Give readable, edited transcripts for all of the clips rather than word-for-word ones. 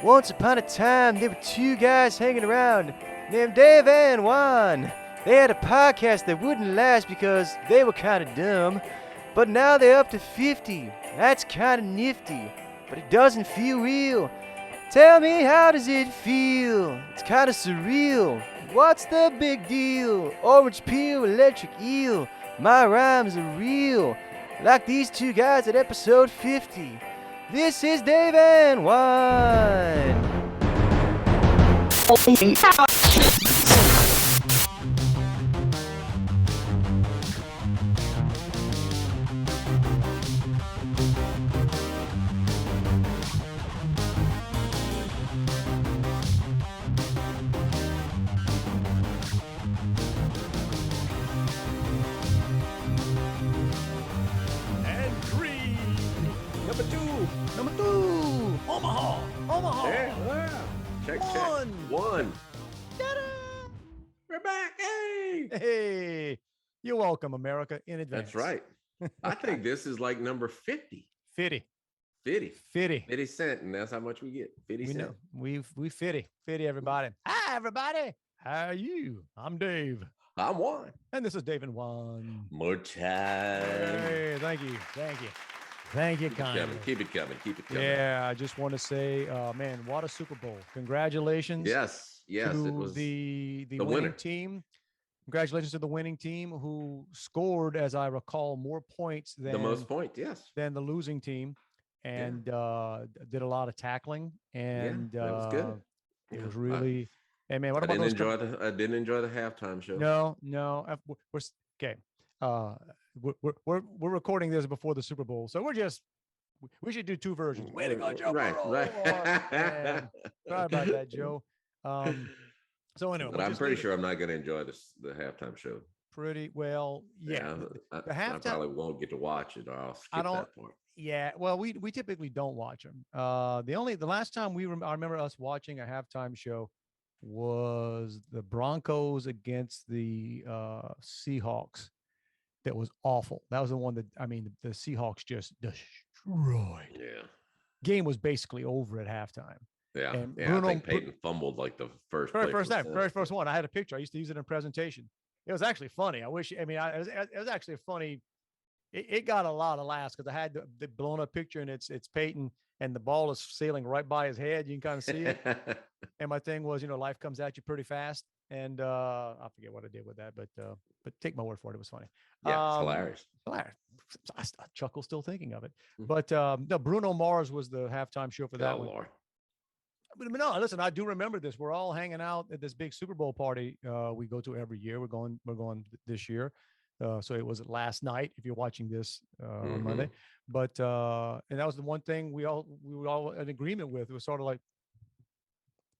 Once upon a time, there were two guys hanging around named Dave and Juan. They had a podcast that wouldn't last because they were kind of dumb. But now they're up to 50. That's kind of nifty. But it doesn't feel real. Tell me, how does it feel? It's kind of surreal. What's the big deal? Orange peel, electric eel. My rhymes are real. Like these two guys at episode 50. This is Dave and Juan. One. We're back. Hey, you're welcome, America, in advance. That's right. I think this is like number 50. 50. 50. 50. 50 cent, and that's how much we get. 50 cent. Know. We 50. 50, everybody. Hi, everybody. How are you? I'm Dave. I'm Juan. And this is Dave and Juan. More time. Hey, thank you. Thank you, kindly. Keep it coming. Yeah, I just want to say, man, what a Super Bowl. Congratulations. Yes. To it was the winning winning team. Congratulations to the winning team who scored, as I recall, more points than the most points, yes. Than the losing team, and did a lot of tackling. And that was good. It was really. Hey man, what about those? I didn't enjoy the halftime show. No. We're okay. We're recording this before the Super Bowl, so we should do two versions. Way to go, Joe! Right. Sorry about that, Joe. So anyway, but I'm pretty sure I'm not going to enjoy the halftime show. Pretty well, yeah. The halftime, I probably won't get to watch it, or I'll skip that part. Yeah, well, we typically don't watch them. The last time I remember us watching a halftime show was the Broncos against the Seahawks. That was awful. That was the one that, the Seahawks just destroyed. Yeah. Game was basically over at halftime. Yeah. And Bruno, I think Peyton fumbled like the first one. I had a picture. I used to use it in a presentation. It was actually funny. It was actually funny. It got a lot of laughs because I had the blown up picture, and it's Peyton, and the ball is sailing right by his head. You can kind of see it. And my thing was, life comes at you pretty fast. And I forget what I did with that, but take my word for it. It was funny. Yeah, it's hilarious. I chuckle still thinking of it. Mm-hmm. But no, Bruno Mars was the halftime show for that one. Lord. But no, listen, I do remember this. We're all hanging out at this big Super Bowl party we go to every year. We're going this year. So it was last night, if you're watching this on Monday. But and that was the one thing we were all in agreement with. It was sort of like,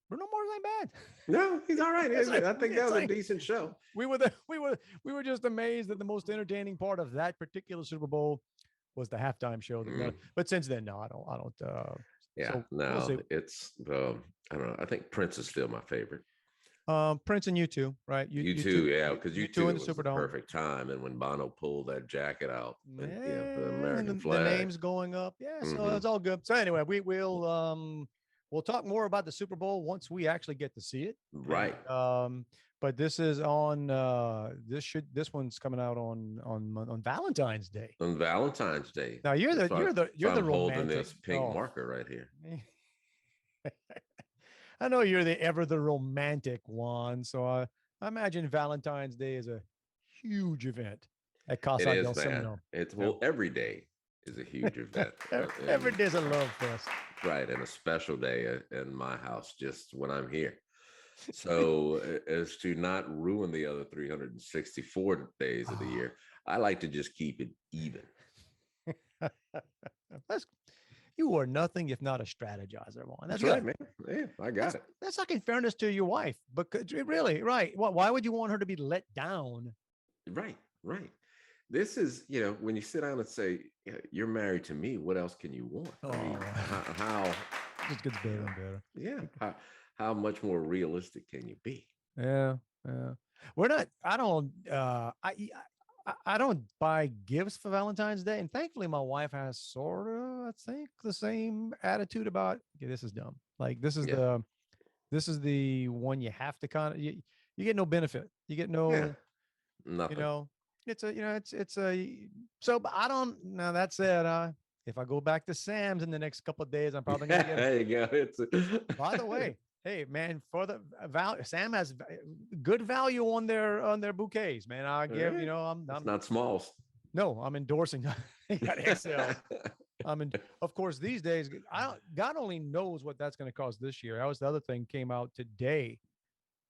Bruno Mars ain't bad. No, he's all right. I think that was a decent show. We were just amazed that the most entertaining part of that particular Super Bowl was the halftime show. But since then, no, I don't. It's I don't know. I think Prince is still my favorite. Prince and U2, right? U2, yeah, because U2 in the Superdome, perfect time, and when Bono pulled that jacket out, the American flag, the names going up, so it's all good. So anyway, we'll talk more about the Super Bowl once we actually get to see it. Right. But this is on this one's coming out on Valentine's Day. On Valentine's Day. Now you're the romantic. Holding this pink marker right here. I know you're the romantic one, so I imagine Valentine's Day is a huge event at Casa del Semino. Every day is a huge event. Every day's a love fest. Right, and a special day in my house just when I'm here. So as to not ruin the other 364 days of the year, I like to just keep it even. You are nothing if not a strategizer, Juan. That's right, man. Yeah, I got it. That's like in fairness to your wife, but really, right? Why would you want her to be let down? Right. This is, when you sit down and say, you're married to me, what else can you want? Oh, how it just gets better and better. Yeah. How much more realistic can you be? Yeah. We're not, I don't, I don't buy gifts for Valentine's Day, and thankfully, my wife has sort of, I think, the same attitude about. Okay, this is dumb. Like Yeah. this is the one you have to kind of you get no benefit. You get Yeah. no, you Nothing. know, it's a it's a so. But I don't. Now that said, if I go back to Sam's in the next couple of days, I'm probably going to get. There you go. It's By the way, hey man, for the value, Sam has good value on their bouquets, man. I give Eh, it's I'm not smalls. no, I'm endorsing. They got XLs. I mean, of course, these days, God only knows what that's going to cost this year. That was the other thing came out today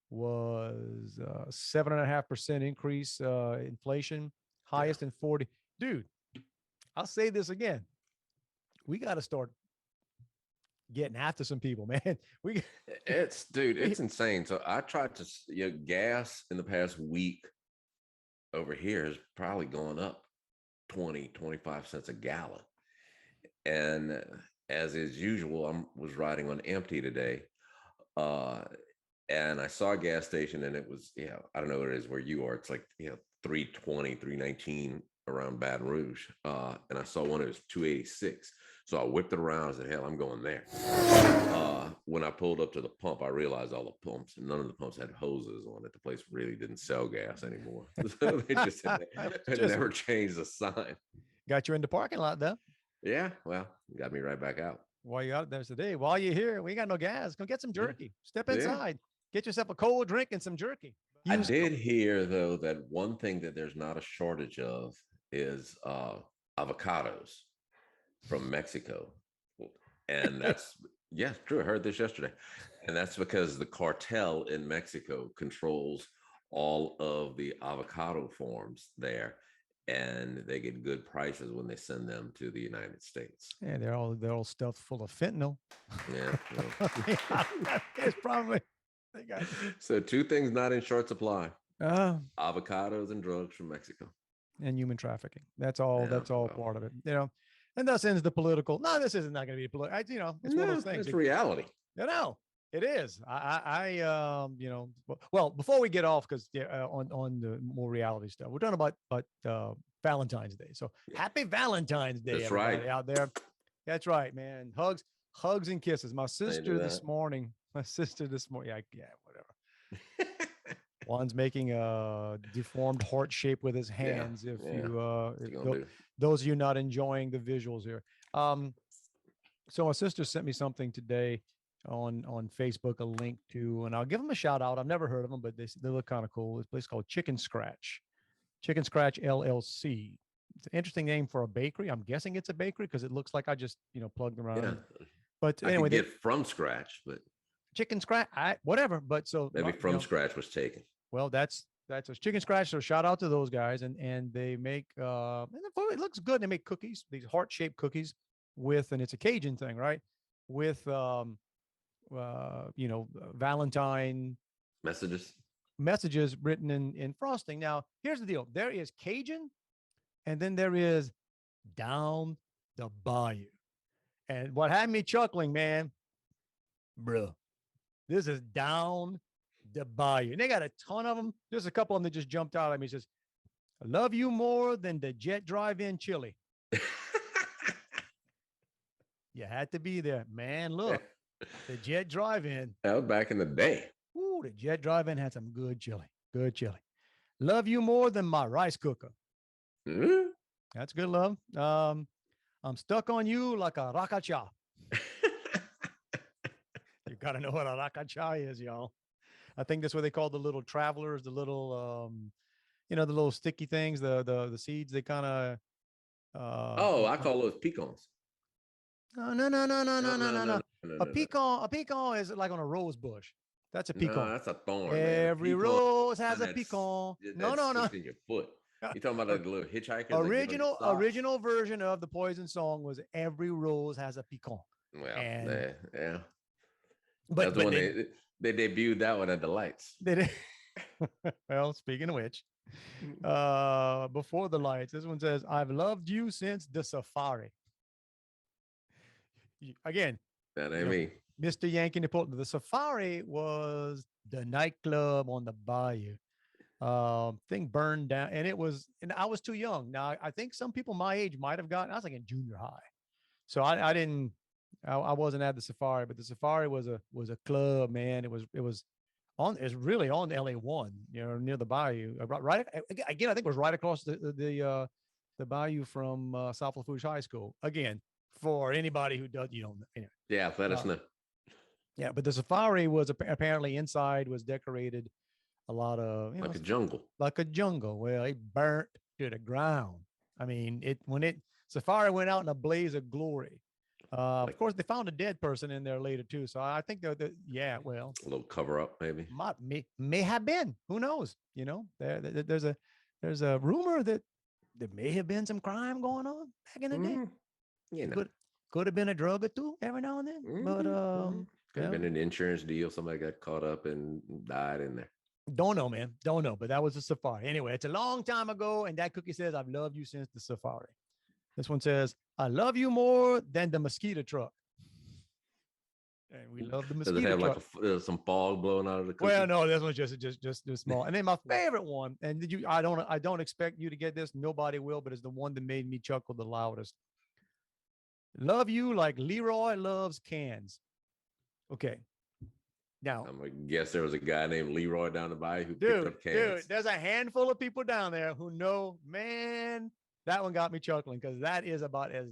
was 7.5% increase inflation, Yeah. highest in 40. Dude, I'll say this again. We got to start getting after some people, man. We, It's dude, we it's insane. So I tried to, gas in the past week over here has probably gone up 20, 25 cents a gallon. And as is usual, was riding on empty today. Uh, and I saw a gas station and it was, I don't know what it is where you are. It's like, 320, 319 around Baton Rouge. And I saw one, it was 286. So I whipped it around. I said, hell, I'm going there. When I pulled up to the pump, I realized all the pumps, none of the pumps had hoses on it. The place really didn't sell gas anymore. So they just had just never changed the sign. got you in the parking lot though. Yeah, well, got me right back out. While you out there today, while you're here, we got no gas. Go get some Yeah, jerky. Step yeah. inside. Get yourself a cold drink and some jerky. I Use did hear though that one thing that there's not a shortage of is avocados from Mexico. And that's, yeah, true. I heard this yesterday. And that's because the cartel in Mexico controls all of the avocado farms there. And they get good prices when they send them to the United States. Yeah, they're all stuffed full of fentanyl. Yeah. It's probably they got So two things not in short supply: uh, avocados and drugs from Mexico. and human trafficking. That's all. Yeah. That's all Well, part of it. And thus ends the political. No, this isn't not going to be political. It's one of those no, things. it's reality. It is. Well, before we get off, because on the more reality stuff, we're talking about Valentine's Day. So Yeah. happy Valentine's Day, That's everybody right. out there. That's right, man. Hugs and kisses. My do sister this that. morning. Yeah, whatever. Juan's making a deformed heart shape with his Yeah. hands. If Yeah. you, What you gonna do? those of you not enjoying the visuals here. So my sister sent me something today on Facebook, a link to, and I'll give them a shout out. I've never heard of them, but they look kind of cool. It's a place called Chicken Scratch LLC. It's an interesting name for a bakery. I'm guessing it's a bakery because it looks like I just plugged around. Yeah. But I anyway, could get from scratch, but Chicken Scratch, whatever. But so maybe from scratch was taken. well, that's a Chicken Scratch. So shout out to those guys, and they make and it looks good. They make cookies, these heart shaped cookies with, and it's a Cajun thing, right? With Valentine Messages. messages written in frosting. Now, here's the deal: there is Cajun, and then there is down the bayou. And what had me chuckling, man, bro, this is down the bayou. And they got a ton of them. There's a couple of them that just jumped out at me. It says, I love you more than the Jet Drive-In chili. You had to be there. Man, look, the Jet Drive-In. That was back in the day. Ooh, the Jet Drive-In had some good chili. Good chili. Love you more than my rice cooker. Mm-hmm. That's good love. I'm stuck on you like a rakacha. You got to know what a rakacha is, y'all. I think that's what they call the little travelers, the little, the little sticky things, the seeds. They kind of. Oh, I call those pecans. No. A No. pecan is like on a rose bush. That's a No, pecan. that's a thorn. Every Man. rose has a pecan. No. In your foot. You talking about like the little hitchhiker? Original version of the Poison song was "Every rose has a pecan." Well, and, yeah. But when they debuted that one at the lights. They did. Well, speaking of which, before the lights, this one says, "I've loved you since the safari." Again, That ain't me. Mr. Yankee Napoleon. The safari was the nightclub on the bayou. Thing burned down, and I was too young. Now I think some people my age might have gotten. I was like in junior high, so I didn't. I wasn't at the safari, but the safari was a club, man. It's really on LA1, near the bayou. Right again, I think it was right across the bayou from South Lafourche High School. Again, for anybody who does, Yeah, let us know. yeah. But the safari was apparently inside was decorated a lot of Like a jungle. like a jungle. Well, it burnt to the ground. I mean, safari went out in a blaze of glory. Of course, they found a dead person in there later too. So I think yeah, well, a little cover up, maybe. May have been. Who knows? There's a rumor that there may have been some crime going on back in the day. Could have been a drug or two every now and then. But could have been an insurance deal. Somebody got caught up and died in there. Don't know, man. Don't know. But that was a safari. Anyway, it's a long time ago. And that cookie says, I've loved you since the safari. This one says, I love you more than the mosquito truck. And we love the mosquito truck. Does it have like some fog blowing out of the cookie? Well, no, this one's just small. And then my favorite one, and I don't expect you to get this. Nobody will, but it's the one that made me chuckle the loudest. Love you like Leroy loves cans. Okay. Now, I'm gonna guess there was a guy named Leroy down the bayou who picked up cans. Dude, there's a handful of people down there who know, man, that one got me chuckling because that is about as,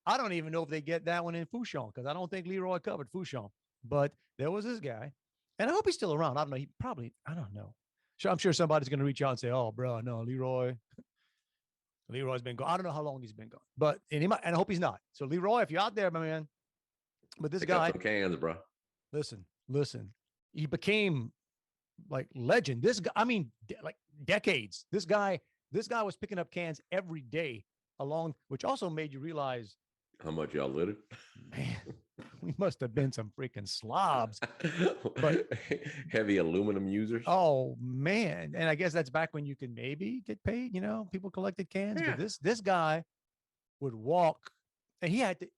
I don't even know if they get that one in Fouchon because I don't think Leroy covered Fouchon, but there was this guy, and I hope he's still around. I don't know. I don't know. I'm sure somebody's going to reach out and say, oh, bro, no, Leroy's been gone. I don't know how long he's been gone, but, and I hope he's not. So Leroy, if you're out there, my man, but this guy, some cans, bro. Listen, he became like legend. This guy, I mean, like decades. This guy was picking up cans every day along, which also made you realize how much y'all littered. Man, we must have been some freaking slobs. But heavy aluminum users. Oh man. And I guess that's back when you could maybe get paid, people collected cans. Yeah. But this guy would walk, and he had to.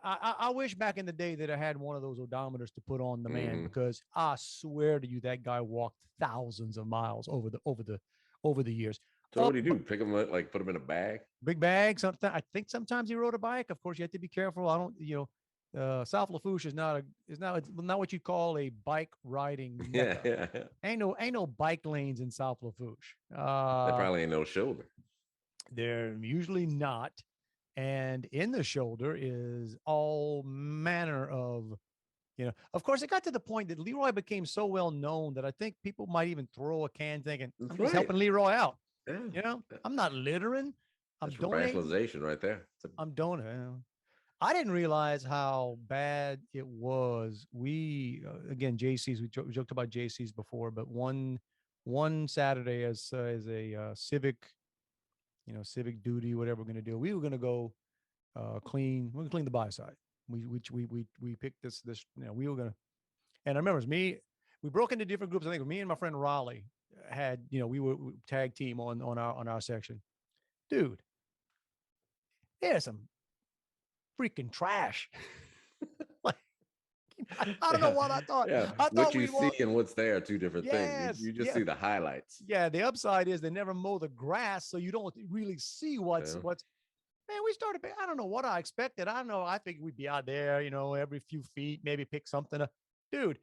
I wish back in the day that I had one of those odometers to put on the man, because I swear to you, that guy walked thousands of miles over the years. So what do you do? Pick them up, like put them in a bag? Big bag. I think sometimes he rode a bike. Of course, you have to be careful. I don't, South Lafourche is not what you call a bike riding mecca. Yeah. Ain't no bike lanes in South Lafourche. There probably ain't no shoulder. They're usually not. And in the shoulder is all manner of, of course, it got to the point that Leroy became so well known that I think people might even throw a can thinking, I'm just helping Leroy out. Yeah. I'm not littering. I'm donating. Rationalization right there. I'm donating. I didn't realize how bad it was. We, again, JC's, we joked about JC's before, but one Saturday as a civic, civic duty, whatever we're going to do. We were going to go we're going to clean the by side. We picked this, we were going to, and I remember it was me, we broke into different groups. I think me and my friend Raleigh had, we were tag team on our section. Dude, there's some freaking trash. Like, I don't know what I thought. Yeah. I thought what you see and what's there are two different things. You just see the highlights. Yeah, the upside is they never mow the grass, so you don't really see what's. Man, we started. I don't know what I expected. I don't know. I figured we'd be out there, every few feet, maybe pick something up. Dude,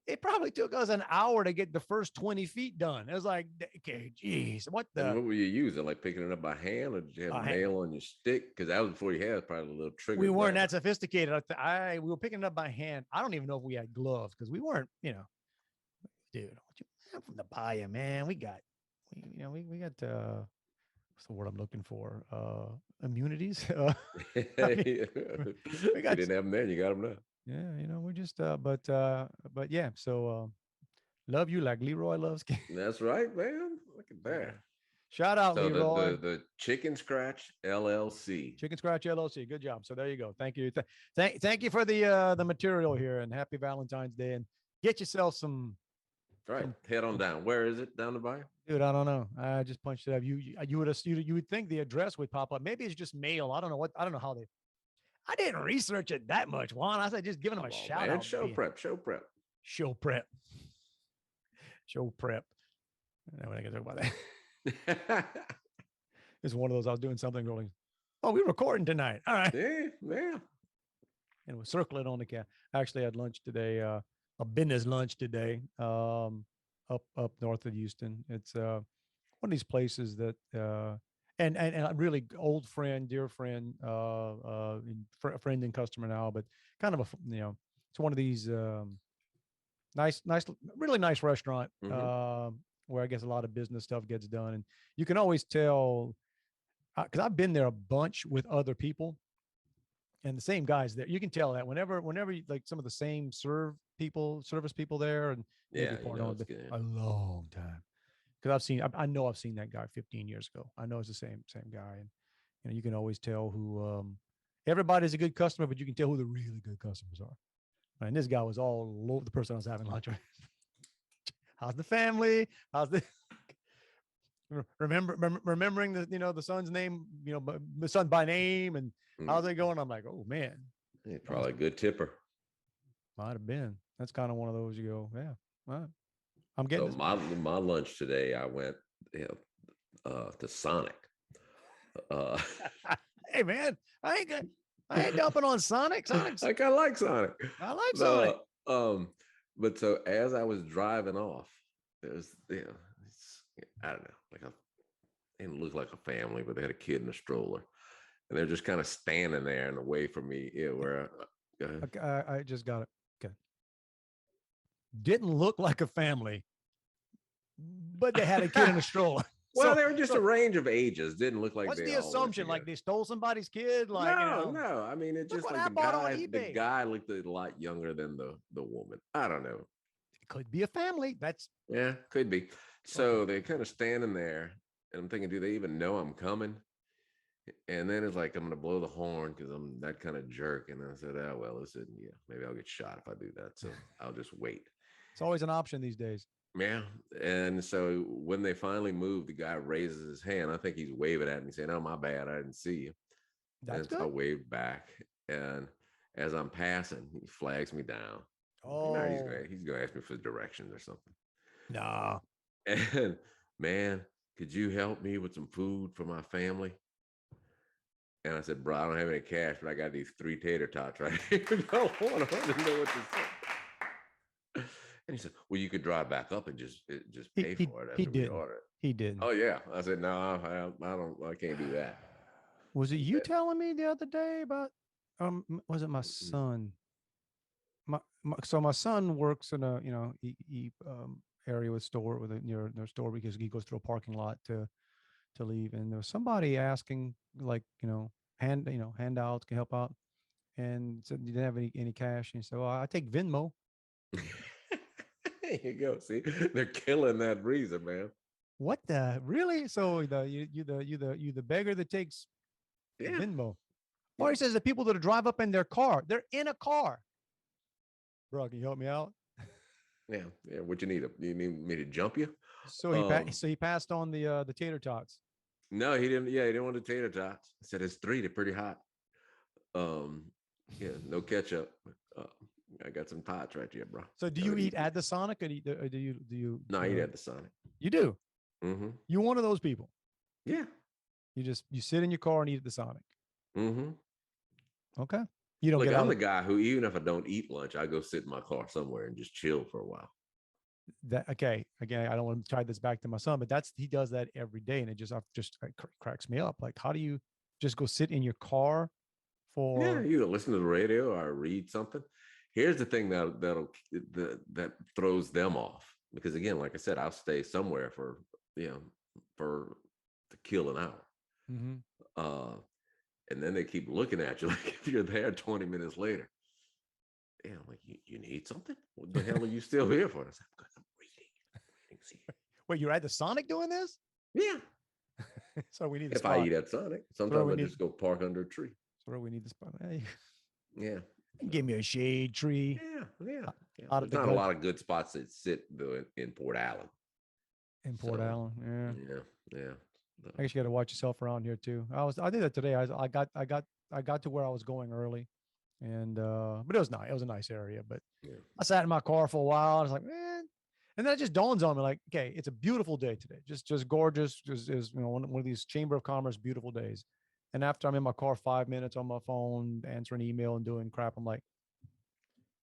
it probably took us an hour to get the first 20 feet done. It was like, okay, geez, what were you using? Like picking it up by hand, or did you have a nail on your stick? Because that was before you had probably a little trigger. We weren't that sophisticated. We were picking it up by hand. I don't even know if we had gloves because we weren't, dude, I'm from the bayou, man. We got what's the word I'm looking for? Immunities. We didn't have them then. You got them now. Yeah, we're just, but yeah. So, love you like Leroy loves. That's right, man. Look at that. Shout out, Leroy. The Chicken Scratch LLC. Chicken Scratch LLC. Good job. So there you go. Thank you. Thank you for the material here, and happy Valentine's Day. And get yourself some. All right, head on down. Where is it? Down the bayou? Dude, I don't know. I just punched it up. You would think the address would pop up. Maybe it's just mail. I don't know how they. I didn't research it that much, Juan. I said just giving them a shout out. Show prep. Show prep. Show prep. No, we're not gonna talk about that. It's one of those. I was doing something going, oh, we're recording tonight. All right. Yeah. And we'll circle it on the cat. I actually had lunch today, a business lunch today, up north of Houston. It's one of these places that and a really old friend, dear friend, friend and customer now, but kind of it's one of these nice, really nice restaurant where I guess a lot of business stuff gets done, and you can always tell because I've been there a bunch with other people. And the same guys there, you can tell that whenever you, like some of the same service people there, and Yeah, a long time. Because I know I've seen that guy 15 years ago. I know it's the same guy, and you can always tell who. Everybody's a good customer, but you can tell who the really good customers are. And this guy was all over the person I was having lunch with. How's the family? How's the remembering the son's name, the son by name, and how's it going? I'm like, oh man, probably a good tipper. Might have been. That's kind of one of those you go, yeah. All right. I'm getting so my lunch today. I went to Sonic. Hey man, I ain't dumping on Sonic. Sonic's I kind of like Sonic. I like Sonic. But so as I was driving off, it was I don't know, it looked like a family, but they had a kid in a stroller, and they're just kind of standing there and away from me. Yeah, where I just got it. Okay. Didn't look like a family, but they had a kid in a stroller. Well, they were just a range of ages. Didn't look like. What's the assumption? Like they stole somebody's kid? Like no. I mean, it's just like the guy looked a lot younger than the woman. I don't know. It could be a family. Could be. So they're kind of standing there, and I'm thinking, do they even know I'm coming? And then it's like I'm gonna blow the horn because I'm that kind of jerk. And I said, oh well, listen, maybe I'll get shot if I do that. So I'll just wait. It's always an option these days. Yeah. And so when they finally moved, the guy raises his hand. I think he's waving at me saying, oh, my bad, I didn't see you. That's good. I waved back. And as I'm passing, he flags me down. Oh, he's gonna ask me for directions or something. Nah. And man, could you help me with some food for my family? And I said, bro, I don't have any cash, but I got these 3 tater tots right here. I didn't know what to say. And he said, well, you could drive back up and just pay for it. He did. He did. Oh yeah. I said, no, I can't do that. Was it you telling me the other day about, was it my son? So my son works in a, area with near their store because he goes through a parking lot to leave. And there was somebody asking like, handouts can help out. And said, you didn't have any cash. And he said, well, I take Venmo. There you go. See, they're killing that reason, man. What the really? So you the beggar that takes Venmo. Or he says the people that drive up in their car, they're in a car. Bro, can you help me out? Yeah. What you need? You need me to jump you? So he passed on the tater tots. No, he didn't. Yeah, he didn't want the tater tots. I said it's 3. They're pretty hot. No ketchup. I got some tots right here, bro. So do you eat at the Sonic or do you? No, I eat at the Sonic. You do? Mm-hmm. You're one of those people. Yeah. You sit in your car and eat at the Sonic. Mm-hmm. Okay. You don't I'm the guy who, even if I don't eat lunch, I go sit in my car somewhere and just chill for a while. Okay. Again, I don't want to tie this back to my son, but he does that every day, and it just cracks me up. Like, how do you just go sit in your car for? Yeah, either listen to the radio or read something. Here's the thing that throws them off, because again, like I said, I'll stay somewhere for to kill an hour. Mm-hmm. And then they keep looking at you like if you're there 20 minutes later. Yeah, I'm like, you need something? What the hell are you still here for? I said, I'm reading. Wait, you're at the Sonic doing this? Yeah. So we need if I eat at Sonic, sometimes I just go park under a tree. So we need the spot. Hey. Yeah. Give me a shade tree. Yeah. There's not a lot of good spots that sit though in Port Allen. In Port Allen, yeah. I guess you got to watch yourself around here too. I did that today. I got to where I was going early, and but it was nice. It was a nice area. But I sat in my car for a while. I was like, man, And then it just dawns on me like, okay, it's a beautiful day today. Just gorgeous. Just is, one of these Chamber of Commerce beautiful days. And after I'm in my car 5 minutes on my phone, answering email and doing crap, I'm like,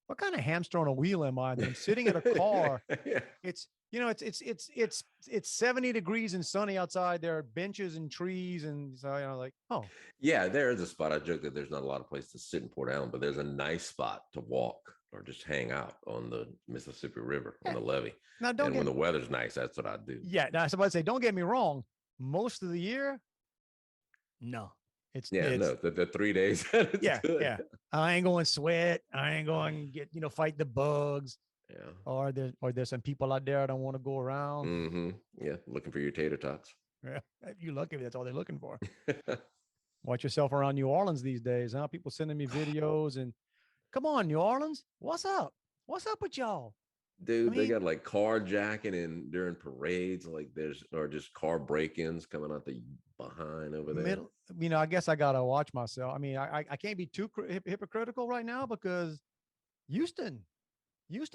what kind of hamster on a wheel am I? That I'm sitting in a car. Yeah. It's, it's 70 degrees and sunny outside. There are benches and trees. And so, like, oh, Yeah, there is a spot. I joke that there's not a lot of place to sit in Port Allen, but there's a nice spot to walk or just hang out on the Mississippi River on the levee. now don't And get, when the weather's nice, that's what I do. yeah. Now somebody say, don't get me wrong. Most of the year, no, Yeah, it's, no, the 3 days. It's yeah, good. yeah. I ain't going to sweat. I ain't going to get, fight the bugs. Yeah. Or there's some people out there I don't want to go around. Mm-hmm. Yeah, looking for your tater tots. Yeah, you're lucky if that's all they're looking for. Watch yourself around New Orleans these days, huh? People sending me videos and come on, New Orleans, what's up? What's up with y'all? Dude, they got like carjacking and during parades, like or just car break-ins coming out the behind over there. I guess I gotta watch myself. I mean, I can't be too hypocritical right now because Houston,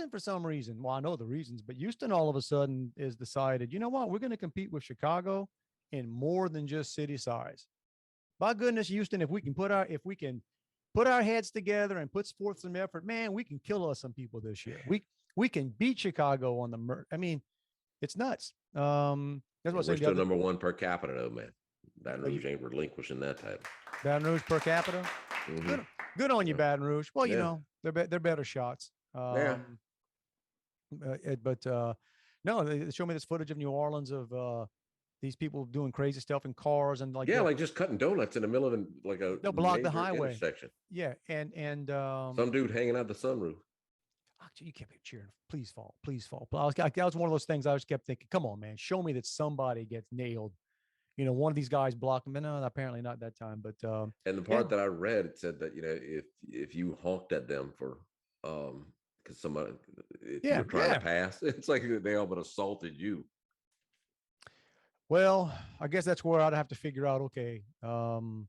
for some reason, well, I know the reasons, but Houston all of a sudden is decided, you know what, we're going to compete with Chicago in more than just city size. By goodness, Houston, if we can put our heads together and put forth some effort, man, we can kill us some people this year. We can beat Chicago on the I mean, it's nuts. That's what We're still number one per capita, though, man. Baton Rouge ain't relinquishing that title. Baton Rouge per capita. Mm-hmm. Good on you, Baton Rouge. Well, Yeah. they're better shots. Yeah. No, they show me this footage of New Orleans of these people doing crazy stuff in cars and like, Yeah, like just cutting donuts in the middle of they'll block the major highway intersection. Yeah, and Some dude hanging out the sunroof. actually, you can't be cheering. Please fall, please fall. That was one of those things I just kept thinking. Come on, man, show me that somebody gets nailed. One of these guys blocked them. But no, apparently not that time. But And the part that I read, it said that if you honked at them for because somebody if you were trying to pass, it's like they all but assaulted you. Well, I guess that's where I'd have to figure out. Okay, I'm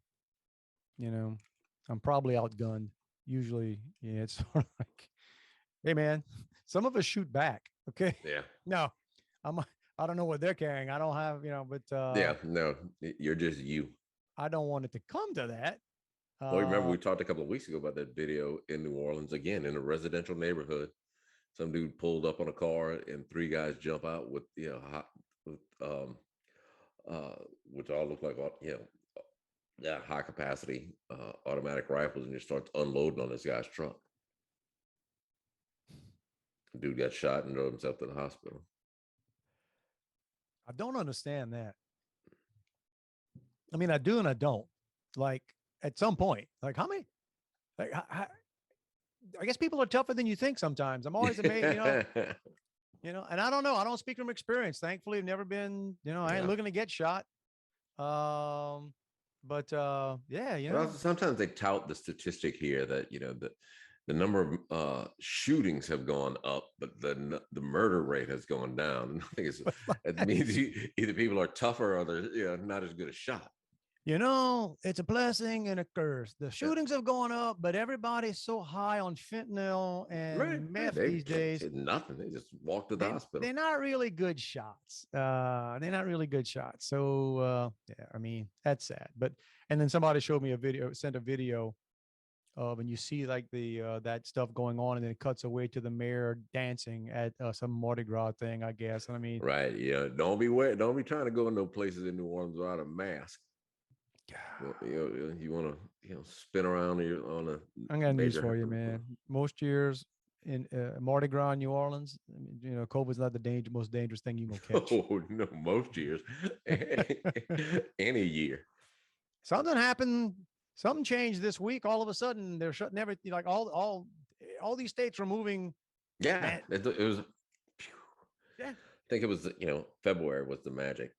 probably outgunned. Usually, yeah, it's sort of like, hey, man, some of us shoot back. Okay. Yeah. No, I don't know what they're carrying. I don't have, but yeah, no, you're just you. I don't want it to come to that. Well, remember we talked a couple of weeks ago about that video in New Orleans, again, in a residential neighborhood. Some dude pulled up on a car and three guys jump out with, which all look like, high capacity automatic rifles, and just starts unloading on this guy's truck. Dude got shot and drove himself to the hospital. I don't understand that. I mean, I do and I don't. Like, at some point, like, how many? Like, I guess people are tougher than you think sometimes. I'm always amazed, and I don't know. I don't speak from experience. Thankfully, I've never been, I ain't looking to get shot. Yeah, Well, sometimes they tout the statistic here that, the number of shootings have gone up, but the murder rate has gone down. And I think it means either people are tougher or they're not as good a shot. It's a blessing and a curse. The shootings have gone up, but everybody's so high on fentanyl and meth these days. Nothing. They just walk to the hospital. They're not really good shots. So, I mean, that's sad. And then somebody sent a video of, and you see like that stuff going on, and then it cuts away to the mayor dancing at some Mardi Gras thing, I guess. I mean, right. Yeah. Don't be trying to go in no places in New Orleans without a mask. You want to spin around on a. I got news for you, man. Most years in Mardi Gras in New Orleans, COVID's not the most dangerous thing you gonna catch. Oh no, most years, any year. Something happened. Something changed this week. All of a sudden, they're shutting everything. Like all these states are moving. Yeah, it was. Yeah, I think it was February was the magic.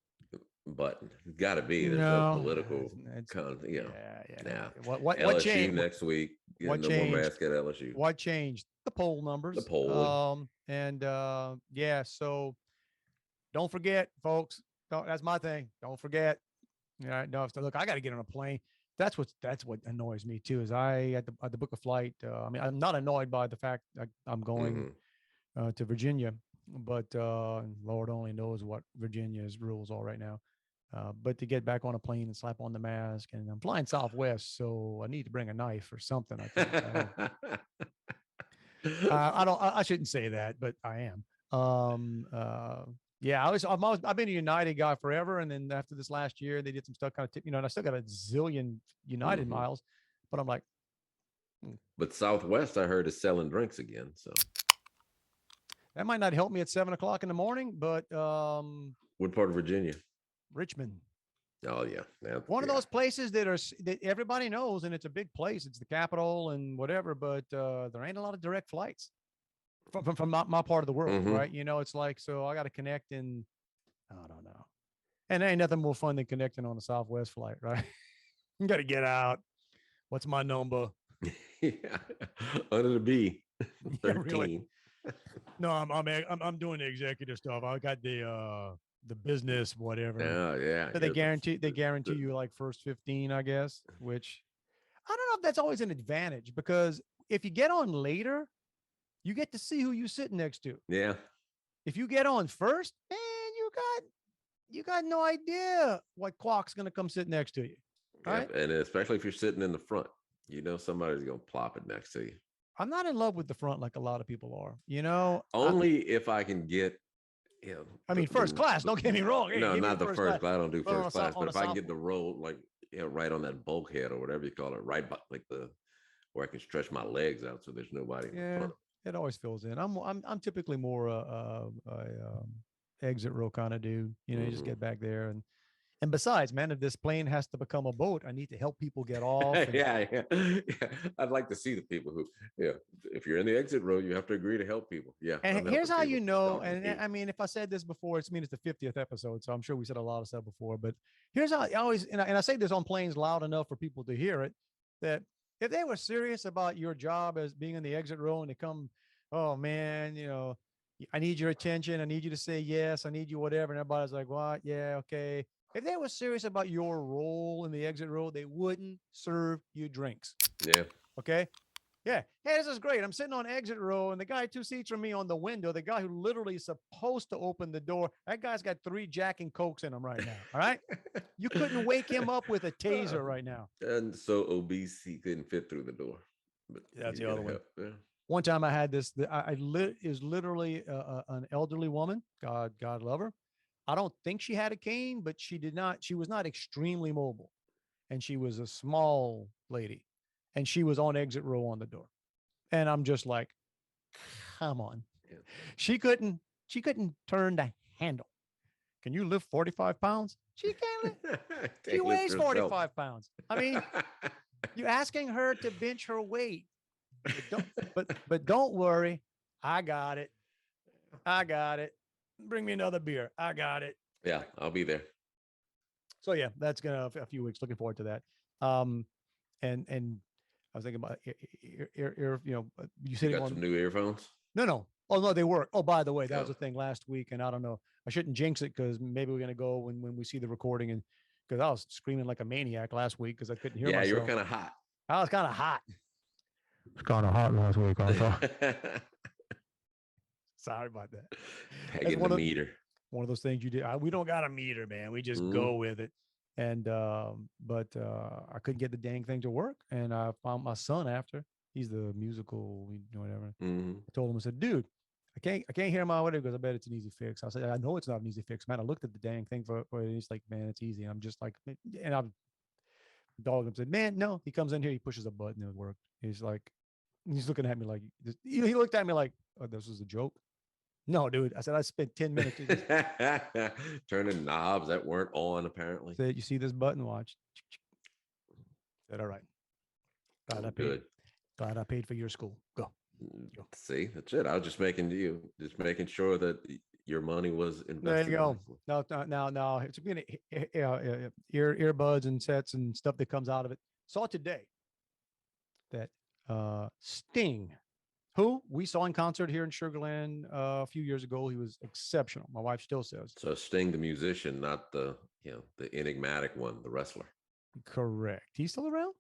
But it's got to be. There's no political Yeah. What LSU changed next week? What no changed? More mask at LSU. What changed? The poll numbers. The poll. So don't forget, folks. That's my thing. Don't forget. No. Look, I got to get on a plane. That's what annoys me too. Is I at the book a flight. I mean, I'm not annoyed by the fact I'm going to Virginia. but Lord only knows what Virginia's rules are right now. But to get back on a plane and slap on the mask, and I'm flying Southwest, so I need to bring a knife or something. I think. I don't. I shouldn't say that, but I am. Yeah, I've been a United guy forever, and then after this last year, they did some stuff kind of and I still got a zillion United Mhm. miles, but I'm like, But Southwest, I heard, is selling drinks again. So, that might not help me at 7 o'clock in the morning, but what part of Virginia? Richmond, Oh yeah, one of yeah. those places that everybody knows, and it's a big place. It's the capital and whatever, but there ain't a lot of direct flights from my part of the world, Mm-hmm. right? It's like, so I got to connect in. I don't know, and there ain't nothing more fun than connecting on a Southwest flight, right? You got to get out. What's my number? Yeah, under the B, Yeah, really. 13. No, I'm doing the executive stuff. I got the business whatever. Oh yeah, So they guarantee you like first 15, I guess, which I don't know if that's always an advantage, because if you get on later, you get to see who you sit next to. yeah. If you get on first, man, you got no idea what clock's gonna come sit next to you. Right? Yep, and especially if you're sitting in the front, somebody's gonna plop it next to you. I'm not in love with the front like a lot of people are. Only if I can get, I mean, first class. Don't get me wrong. Hey, no, give me not the the first first class. class. I don't do But first class, on but a if I can South, get the row, like, right on that bulkhead or whatever you call it, right by, like, where I can stretch my legs out so there's nobody in the yeah, front. it always fills in. I'm typically more exit row kind of dude. You just Hmm. get back there, and besides, man, if this plane has to become a boat, I need to help people get off. And Yeah, yeah, yeah. I'd like to see the people who, yeah, if you're in the exit row, you have to agree to help people. Yeah, I'm here's helping how people. you know. Dog and And pee. I mean, if I said this before, it's the 50th episode, so I'm sure we said a lot of stuff before. But here's how I always, and I say this on planes loud enough for people to hear it, that if they were serious about your job as being in the exit row and they come, oh man, I need your attention. I need you to say yes. I need you whatever. And everybody's like, what? Yeah, okay. If they were serious about your role in the exit row, they wouldn't serve you drinks. Yeah. Okay. Yeah. Hey, this is great. I'm sitting on exit row, and the guy 2 seats from me on the window, the guy who literally is supposed to open the door, that guy's got 3 Jack and Cokes in him right now. All right. You couldn't wake him up with a taser right now. And so obese he couldn't fit through the door, but That's he's the gonna other one. help. Yeah. One time I had this, is literally an elderly woman. God love her. I don't think she had a cane, but she was not extremely mobile. And she was a small lady, and she was on exit row on the door. And I'm just like, come on. Yeah. She couldn't turn the handle. Can you lift 45 pounds? She can't lift. She Can't lift weighs herself. 45 pounds. I mean, you're asking her to bench her weight. But don't worry. I got it. I got it. Bring me another beer. I got it. Yeah, I'll be there. So yeah, that's gonna a few weeks. Looking forward to that. Um, and I was thinking about you You sitting got some on. new earphones? No. Oh no, they work. Oh, by the way, that was Oh. a thing last week, and I don't know. I shouldn't jinx it, because maybe we're gonna go when we see the recording, and because I was screaming like a maniac last week because I couldn't hear Yeah, you were myself. kind of hot. I was kind of hot. It's kind of hot last week. Sorry about that. That's Pegging the meter. one of those things you did. We don't got a meter, man. We just go with it. And but I couldn't get the dang thing to work, and I found my son after. He's the musical, whatever. Mm-hmm. I told him, I said, dude, I can't hear my audio, because I bet it's an easy fix. I said, I know it's not an easy fix, man. I looked at the dang thing for it. And he's like, man, it's easy. And I'm just like, and I've dogged him, said, man, no. He comes in here, he pushes a button, and it worked. He's looking at me like, he looked at me like, oh, this was a joke. No, dude. I said, I spent 10 minutes. Turning knobs that weren't on, apparently. Said, you see this button? Watch. Said, all right. Glad I paid. Good. Glad I paid for your school. Go. See, that's it. I was just making sure that your money was invested. There you go. wisely. Now, it's been earbuds and sets and stuff that comes out of it. Saw today that Sting, who we saw in concert here in Sugarland a few years ago, he was exceptional. My wife still says. So Sting, the musician, not the enigmatic one, the wrestler. Correct. He's still around?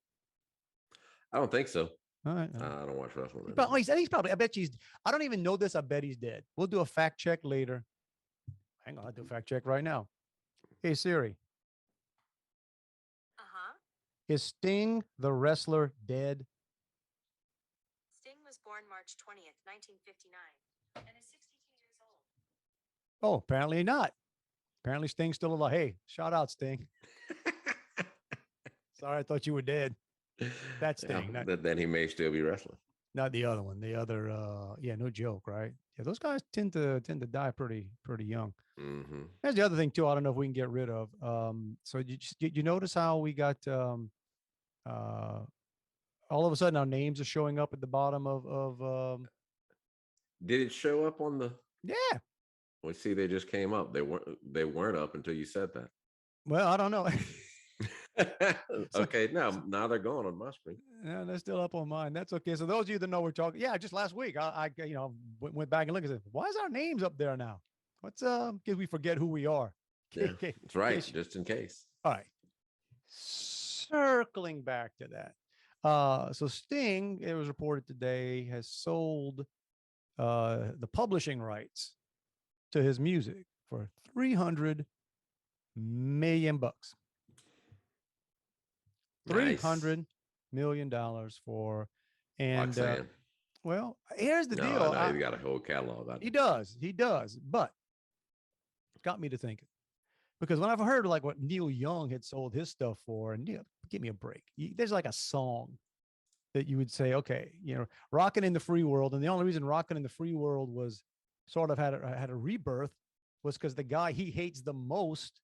I don't think so. All right. I don't watch wrestling He's anymore. probably, I bet he's, I don't even know this. I bet he's dead. We'll do a fact check later. Hang on, I'll do a fact check right now. Hey, Siri. Is Sting the wrestler dead? Sting was born March 20th, 1959, and is 62 years old. Oh, apparently not. Apparently Sting's still alive. Hey, shout out Sting. Sorry, I thought you were dead. That's Sting. Yeah, then he may still be wrestling. Not the other one. The other, yeah, no joke, right? Yeah, those guys tend to die pretty young. Mm-hmm. There's the other thing too. I don't know if we can get rid of. So you notice how we got all of a sudden our names are showing up at the bottom of Did it show up on the? yeah. Well, see, they just came up. They weren't up until you said that. Well, I don't know. Okay, now they're gone on my screen. Yeah, they're still up on mine. That's okay. So those of you that know we're talking, yeah, just last week I went back and looked and said, why is our names up there now? What's because we forget who we are. Yeah, that's right. Just in case. All right. Circling back to that. So Sting, it was reported today, has sold the publishing rights to his music for $300 million. $300 million for, and well, here's the deal. No, he's got a whole catalog. He does, but it got me to thinking, because when I've heard like what Neil Young had sold his stuff for, and Neil, give me a break. There's like a song that you would say, okay, Rockin' in the Free World, and the only reason Rockin' in the Free World was sort of had a rebirth was because the guy he hates the most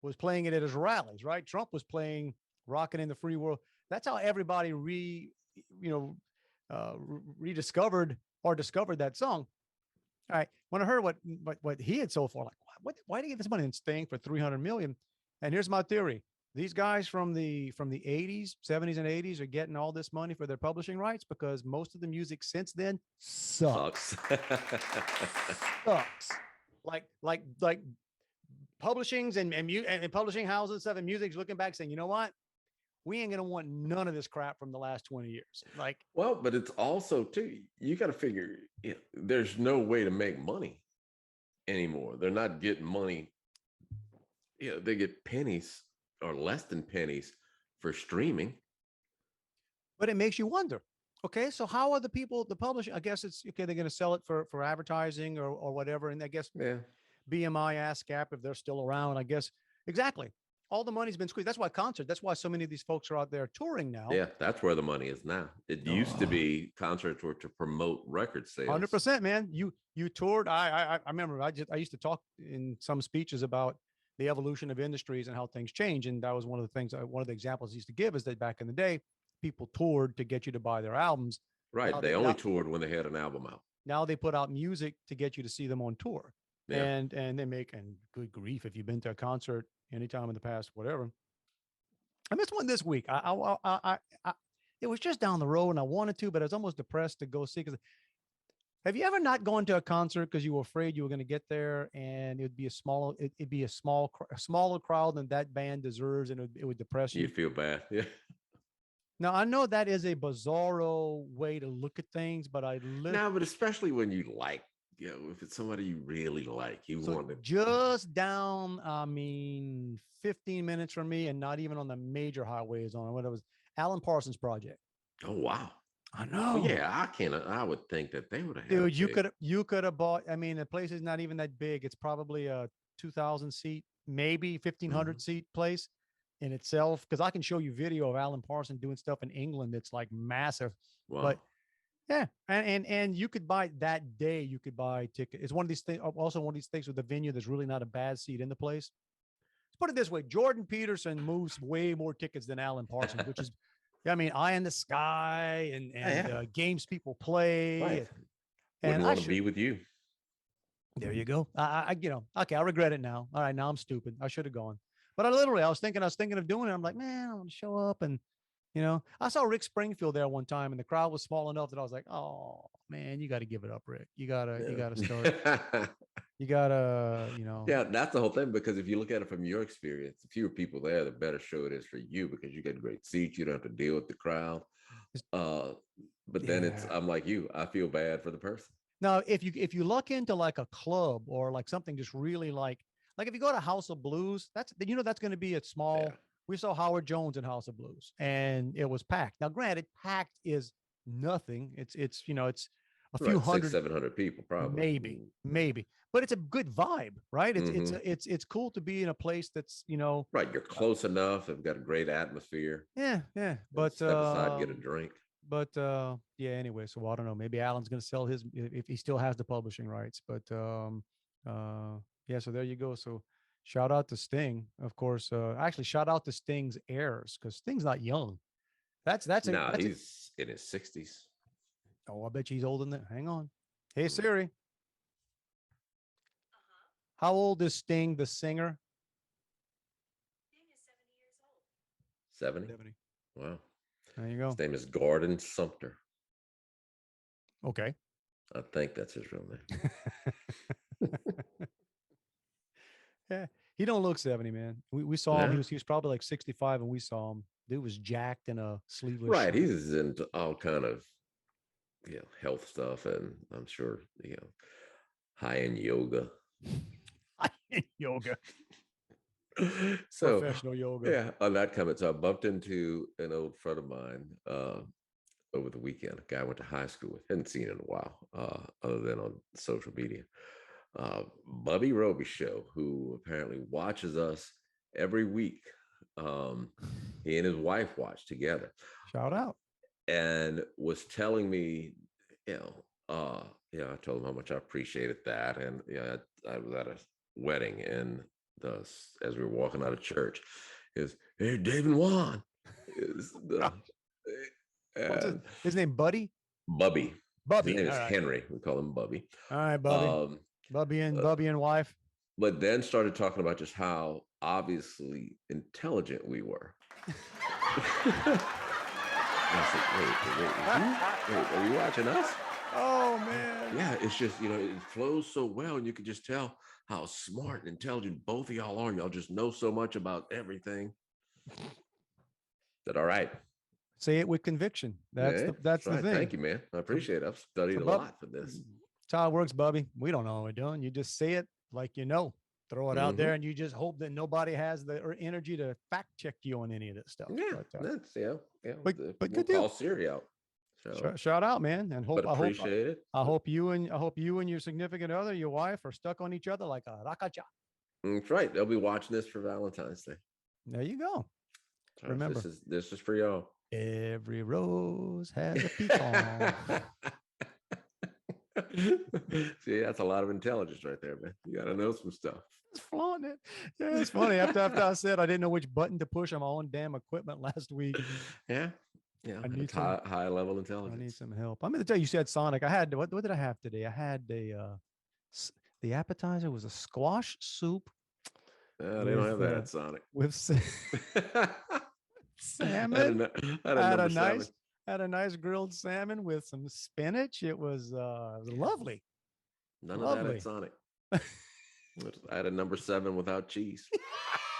was playing it at his rallies, right? Trump was playing Rockin' in the Free World. That's how everybody rediscovered or discovered that song. All right. When I heard what he had sold for, like, why did he get this money in Sting for $300 million? And here's my theory. These guys from the 80s, 70s and 80s are getting all this money for their publishing rights because most of the music since then sucks. Sucks. Like publishings and publishing houses and stuff and music's looking back saying, you know what? We ain't gonna want none of this crap from the last 20 years. Like, well, but it's also too, you got to figure there's no way to make money anymore. They're not getting money. They get pennies or less than pennies for streaming. But it makes you wonder. Okay, so how are the people, the publishing? I guess it's okay. They're going to sell it for advertising or whatever. And I guess BMI, ASCAP, if they're still around, I guess exactly. All the money's been squeezed. That's why concert. That's why so many of these folks are out there touring now. Yeah, that's where the money is now. It used to be concerts were to promote record sales. 100%, man. You toured. I remember. I used to talk in some speeches about the evolution of industries and how things change. And that was one of the things. One of the examples I used to give is that back in the day, people toured to get you to buy their albums. Right. They only toured when they had an album out. Now they put out music to get you to see them on tour. Yeah. And they make, and good grief, if you've been to a concert anytime in the past, whatever. I missed one this week. It was just down the road and I wanted to, but I was almost depressed to go see. Because have you ever not gone to a concert because you were afraid you were going to get there and it'd be a smaller crowd than that band deserves, and it would depress you? You'd feel bad. Yeah. Now I know that is a bizarro way to look at things, but but especially when you like, if it's somebody you really like, want to just down, 15 minutes from me and not even on the major highways on what it was, Alan Parsons Project. Oh, wow. I know. Well, yeah, I would think that they would have. Dude, you could have bought, the place is not even that big. It's probably a 2,000 seat, maybe 1,500 seat place in itself. Cause I can show you video of Alan Parsons doing stuff in England. That's like massive, but yeah. And you could buy that day, you could buy tickets. It's one of these things, also one of these things with the venue. There's really not a bad seat in the place. Let's put it this way. Jordan Peterson moves way more tickets than Alan Parsons, which is, Eye in the Sky and games people play. Right. And I want to be with you. There you go. Okay. I regret it now. All right. Now I'm stupid. I should have gone, but I was thinking of doing it. I'm like, man, I want to show up. And, I saw Rick Springfield there one time and the crowd was small enough that I was like, oh man, you got to give it up, Rick. You gotta start. You gotta, Yeah, that's the whole thing. Because if you look at it from your experience, the fewer people there, the better show it is for you because you get great seats. You don't have to deal with the crowd. Uh, but then Yeah. I'm like you. I feel bad for the person. Now, if you luck into like a club or like something just really like if you go to House of Blues, that's going to be a Yeah. small. We saw Howard Jones in House of Blues, and it was packed. Now, granted, packed is nothing. It's a few Right. Six, hundred, 700 people probably. maybe, but it's a good vibe, right? Mm-hmm. It's cool to be in a place that's Right. You're close enough. It's got a great atmosphere. yeah. Step aside, get a drink. But yeah, anyway, so I don't know. Maybe Alan's going to sell his if he still has the publishing rights. But yeah, so there you go. So shout out to Sting, of course. Actually, shout out to Sting's heirs because Sting's not young. Nah, he's in his 60s. Oh, I bet you he's older than that. Hang on. Hey Siri, Uh-huh. how old is Sting, the singer? Sting is 70 years old. 70? 70. Wow. There you go. His name is Gordon Sumter. Okay. I think that's his real name. Yeah, he don't look 70, man. We saw him. Yeah. He was probably like 65, and we saw him. Dude was jacked in a sleeveless Right. shirt. He's into all kind of health stuff, and I'm sure high-end yoga. Yoga, So professional yoga. yeah, on that comment, so I bumped into an old friend of mine over the weekend. A guy I went to high school with, hadn't seen in a while, other than on social media. Bubby Roby Show, who apparently watches us every week. He and his wife watch together, Shout out. and was telling me, I told him how much I appreciated that, and I was at a wedding, and as we were walking out of church, is hey Dave and Juan, is the What's and his name? Buddy. Bubby. Bubby. His name is All right. Henry. We call him Bubby. All right, Bubby. Bubby and wife. But then started talking about just how obviously intelligent we were. I said, wait, are you watching us? Oh man. Yeah, it's just, it flows so well, and you can just tell how smart and intelligent both of y'all are. Y'all just know so much about everything. That all right? Say it with conviction. That's the right. thing. Thank you, man. I appreciate it. I've studied a lot for this. That's how it works, Bubby. We don't know what we're doing. You just say it like you know. Throw it out there, and you just hope that nobody has the energy to fact check you on any of this stuff. Yeah, but we'll good deal. call Siri out. So, shout out, man, and I appreciate it. I hope you and your significant other, your wife, are stuck on each other like a rakacha. That's right. They'll be watching this for Valentine's Day. There you go. So remember, this is for y'all. Every rose has a pecan. See, that's a lot of intelligence right there, man. You got to know some stuff. It's flaunting it. Yeah, it's funny. After I said I didn't know which button to push on my own damn equipment last week. Yeah. I need high level intelligence. I need some help. I'm going to tell you, said Sonic. I had what did I have today? I had the appetizer was a squash soup. They don't have that at Sonic. With salmon. Had a nice grilled salmon with some spinach. It was lovely. None of that at Sonic. I had a number 7 without cheese.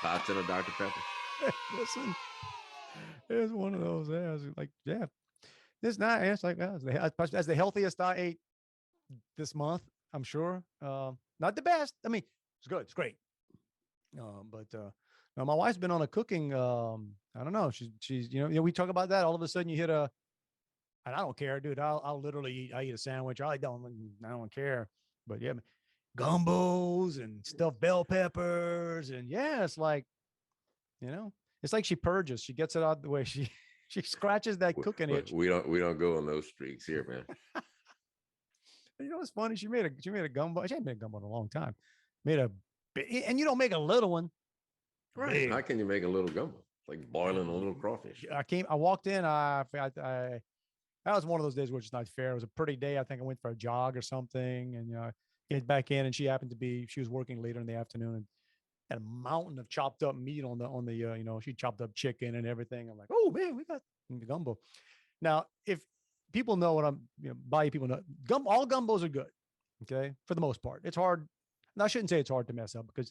Tots and a Dr. Pepper. Listen, it's one of those. Yeah, I was like, yeah, it's not. It's like that's the healthiest I ate this month. I'm sure. Not the best. I mean, it's good. It's great. But now my wife's been on a cooking. I don't know. She's we talk about that. All of a sudden you hit and I don't care, dude. I'll literally eat. I eat a sandwich. I don't care. But yeah, gumbos and stuffed bell peppers, and yeah, it's like, it's like she purges. She gets it out the way. She scratches that cooking itch. We don't go on those streaks here, man. It's funny. She made a gumbo. She ain't made a gumbo in a long time. And you don't make a little one. Right. Big. How can you make a little gumbo? It's like boiling a little crawfish. I walked in. That was one of those days where it's not fair. It was a pretty day. I think I went for a jog or something, and get back in, and she was working later in the afternoon, and had a mountain of chopped up meat on the she chopped up chicken and everything. I'm like, oh man, we got the gumbo. Now, if people know what bayou people know, all gumbos are good. Okay, for the most part, it's hard. And I shouldn't say it's hard to mess up because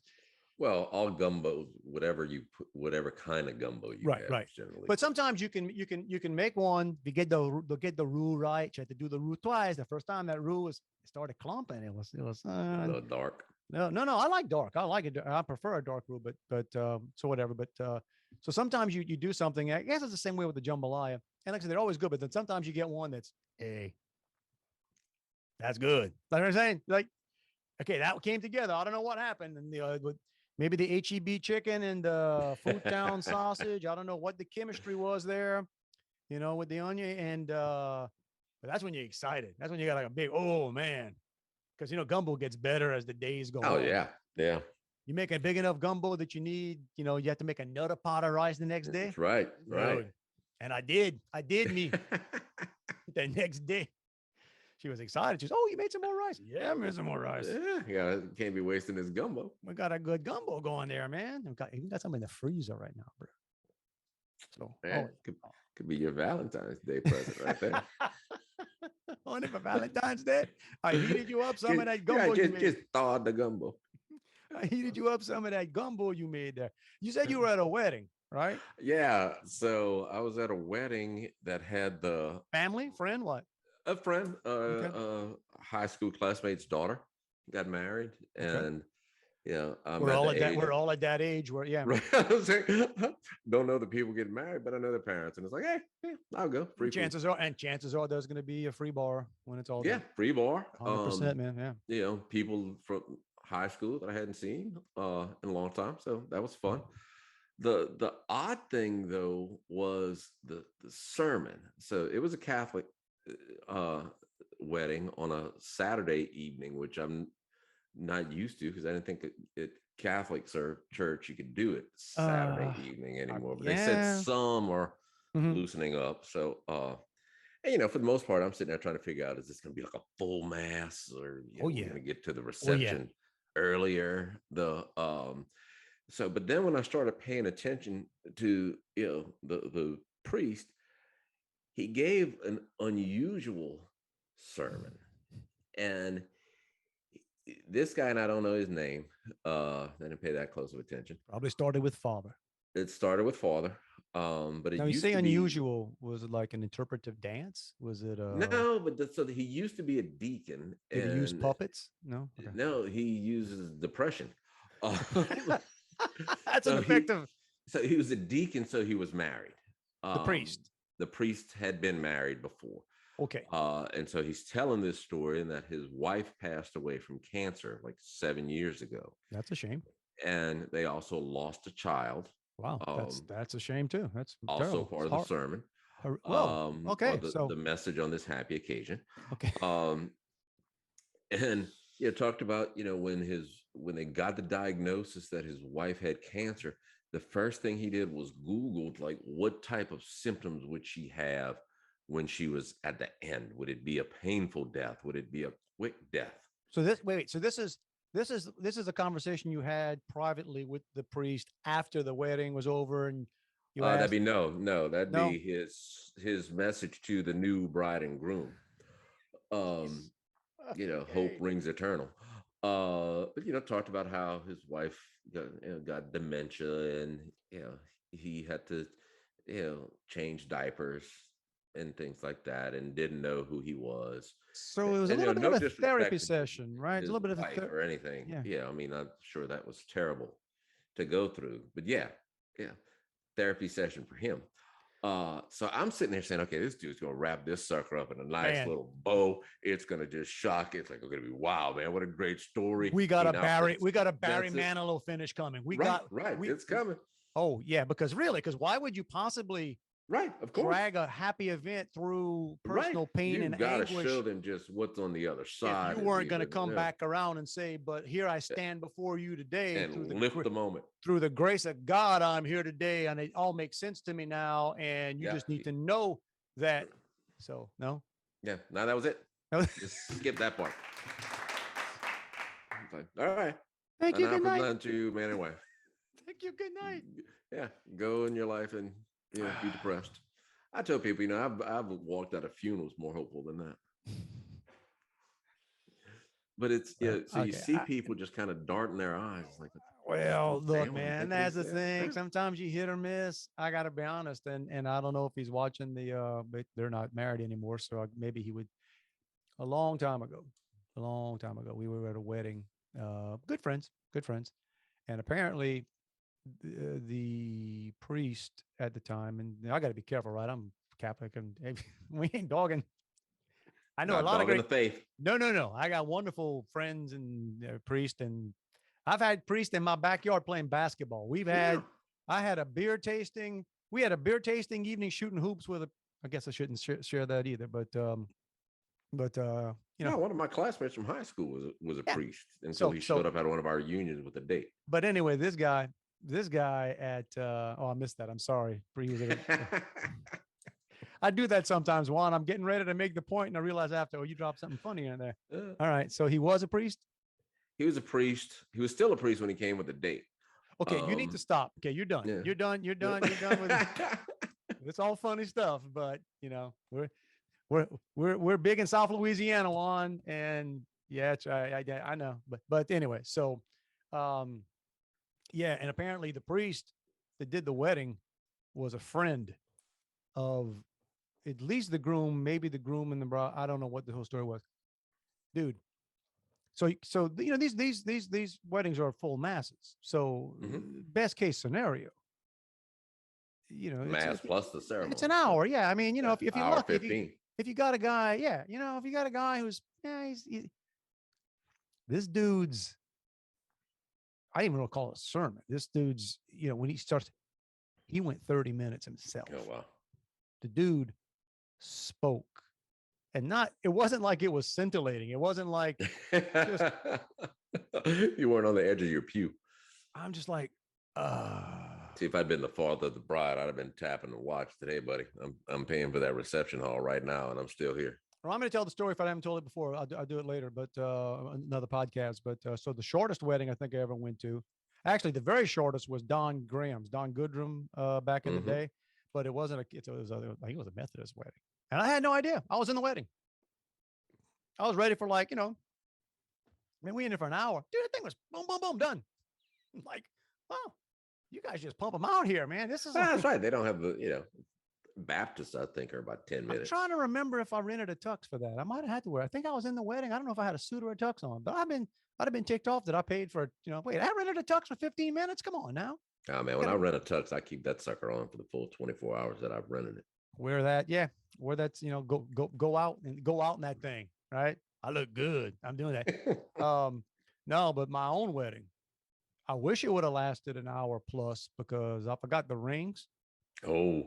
Well, all gumbos, whatever you put, whatever kind of gumbo you Right, have, right. is generally. But sometimes you can make one. You get the roux right. You have to do the roux twice. The first time that roux was it started clumping. It was a little dark. no. I like dark. I like it. I prefer a dark roux, but so whatever. But so sometimes you do something. I guess it's the same way with the jambalaya. And like I said, they're always good. But then sometimes you get one that's that's good. Like I'm saying, like okay, that came together. I don't know what happened, and maybe the HEB chicken and the Food Town sausage. I don't know what the chemistry was there, with the onion. And but that's when you're excited. That's when you got like a big, oh man, because gumbo gets better as the days go Oh on. yeah, yeah. You make a big enough gumbo that you need, you have to make another pot of rice the next day. That's right, right. Dude. And I did me the next day. She was excited. She was, oh, you made some more rice. Yeah, I made some more rice. Yeah, can't be wasting this gumbo. We got a good gumbo going there, man. We got some in the freezer right now, bro. So, Man, could be your Valentine's Day present right there. Only for Valentine's Day. I heated you up some of that gumbo. Just thaw the gumbo. I heated you up some of that gumbo you made there. You said you were at a wedding, right? Yeah. So I was at a wedding that had the Family, friend, what? a friend, high school classmate's daughter got married, and I'm we're all at that age where right. Don't know the people getting married, but I know the parents, and it's like, hey, I'll go. Free chances are there's going to be a free bar when it's all done. Free bar, 100%, man. Yeah, people from high school that I hadn't seen in a long time, so that was fun. The odd thing though was the sermon. So it was a Catholic wedding on a Saturday evening, which I'm not used to because I didn't think it Catholic church you could do it Saturday evening anymore. But they said some are loosening up. So and for the most part, I'm sitting there trying to figure out, is this going to be like a full mass, or we're going to get to the reception earlier? But then when I started paying attention to the priest, he gave an unusual sermon, and this guy, and I don't know his name, I didn't pay that close of attention. Probably started with father. It started with father, but it now, you used say to unusual. Was it like an interpretive dance? Was it no? But so he used to be a deacon. Did he use puppets? No, no, he uses depression. That's an effective. So he was a deacon, so he was married. The priest had been married before. Okay. And so he's telling this story, and that his wife passed away from cancer like 7 years ago. That's a shame. And they also lost a child. Wow, that's a shame too. That's also terrible. part of the sermon. Well, okay. So the message on this happy occasion. Okay. And talked about when they got the diagnosis that his wife had cancer, the first thing he did was Googled like what type of symptoms would she have when she was at the end? Would it be a painful death? Would it be a quick death? So this is a conversation you had privately with the priest after the wedding was over, and you asked, that'd be his message to the new bride and groom. Hope rings eternal. But talked about how his wife got dementia, and he had to change diapers and things like that, and didn't know who he was. So it was a little bit of a therapy session, right? A little bit of or anything. Yeah, I mean, I'm sure that was terrible to go through, but yeah, therapy session for him. So I'm sitting there saying, okay, this dude's gonna wrap this sucker up in a nice little bow. It's gonna just shock. It's like, gonna be wow, man, what a great story. We got a Barry Manilow finish coming. It's coming. Oh yeah, because why would you possibly of course drag a happy event through personal pain and gotta anguish? Show them just what's on the other side. If you weren't going to come back around and say, but here I stand before you today, and lift the moment. Through the grace of God, I'm here today, and it all makes sense to me now, and you just need to know that. So no, no, that was it. Just skip that part. All right, thank you. Good night to man and wife. Thank you. Good night. Yeah, go in your life and be depressed. I tell people, I've walked out of funerals more hopeful than that. But it's so you see people just kind of darting their eyes like, Well, Still look, failing, man, thinking that's he's the there. thing. Yeah. Sometimes you hit or miss. I gotta be honest, and I don't know if he's watching but they're not married anymore, so maybe he would. A long time ago, we were at a wedding. Good friends, and apparently the priest at the time, and I got to be careful, right? I'm Catholic, and we ain't dogging. I know a Not lot of dogging great. the faith. No, no, no. I got wonderful friends and priests, and I've had priests in my backyard playing basketball. Yeah. I had a beer tasting. We had a beer tasting evening shooting hoops with a. I guess I shouldn't share that either, but No, one of my classmates from high school was a yeah. priest until So he so, showed up at one of our unions with a date. but anyway, this guy at oh, I missed that. I'm sorry. He was I do that sometimes, Juan. I'm getting ready to make the point, and I realize after, oh, you dropped something funny in there. All right. So he was a priest. He was a priest. He was still a priest when he came with a date. Okay, you need to stop. Okay, you're done. Yeah. You're done. You're done. You're done with it's all funny stuff, but we're big in South Louisiana, Juan, and yeah, I know, but anyway, so yeah, and apparently the priest that did the wedding was a friend of at least the groom, maybe the groom and the bride. I don't know what the whole story was, dude. So these weddings are full masses. So best case scenario, Mass plus the ceremony. it's an hour. Yeah, I mean, if you're hour lucky, 15. if you got a guy, yeah, if you got a guy who's this dude's. I didn't even want to call it a sermon. This dude's, when he starts, he went 30 minutes himself. Oh wow. The dude spoke. And it wasn't like it was scintillating. It wasn't like you weren't on the edge of your pew. I'm just like, See, if I'd been the father of the bride, I'd have been tapping the watch today, buddy. I'm paying for that reception hall right now, and I'm still here. Well, I'm going to tell the story if I haven't told it before. I'll do it later, but another podcast. But so the shortest wedding I think I ever went to, actually the very shortest was Don Goodrum back in the day, but it wasn't I think it was a Methodist wedding, and I had no idea. I was in the wedding. I was ready for we in there for an hour. Dude, the thing was boom, boom, boom, done. I'm like, wow, you guys just pump them out here, man. This is that's right. They don't have the Baptists, I think, are about 10 minutes. I'm trying to remember if I rented a tux for that. I might have had to wear. I think I was in the wedding. I don't know if I had a suit or a tux on, but I'd have been ticked off that I paid for. Wait, I rented a tux for 15 minutes. Come on now. Oh man, when I rent a tux, I keep that sucker on for the full 24 hours that I've rented it. Wear that, yeah. Wear that's go out in that thing, right? I look good. I'm doing that. No, but my own wedding, I wish it would have lasted an hour plus because I forgot the rings. Oh.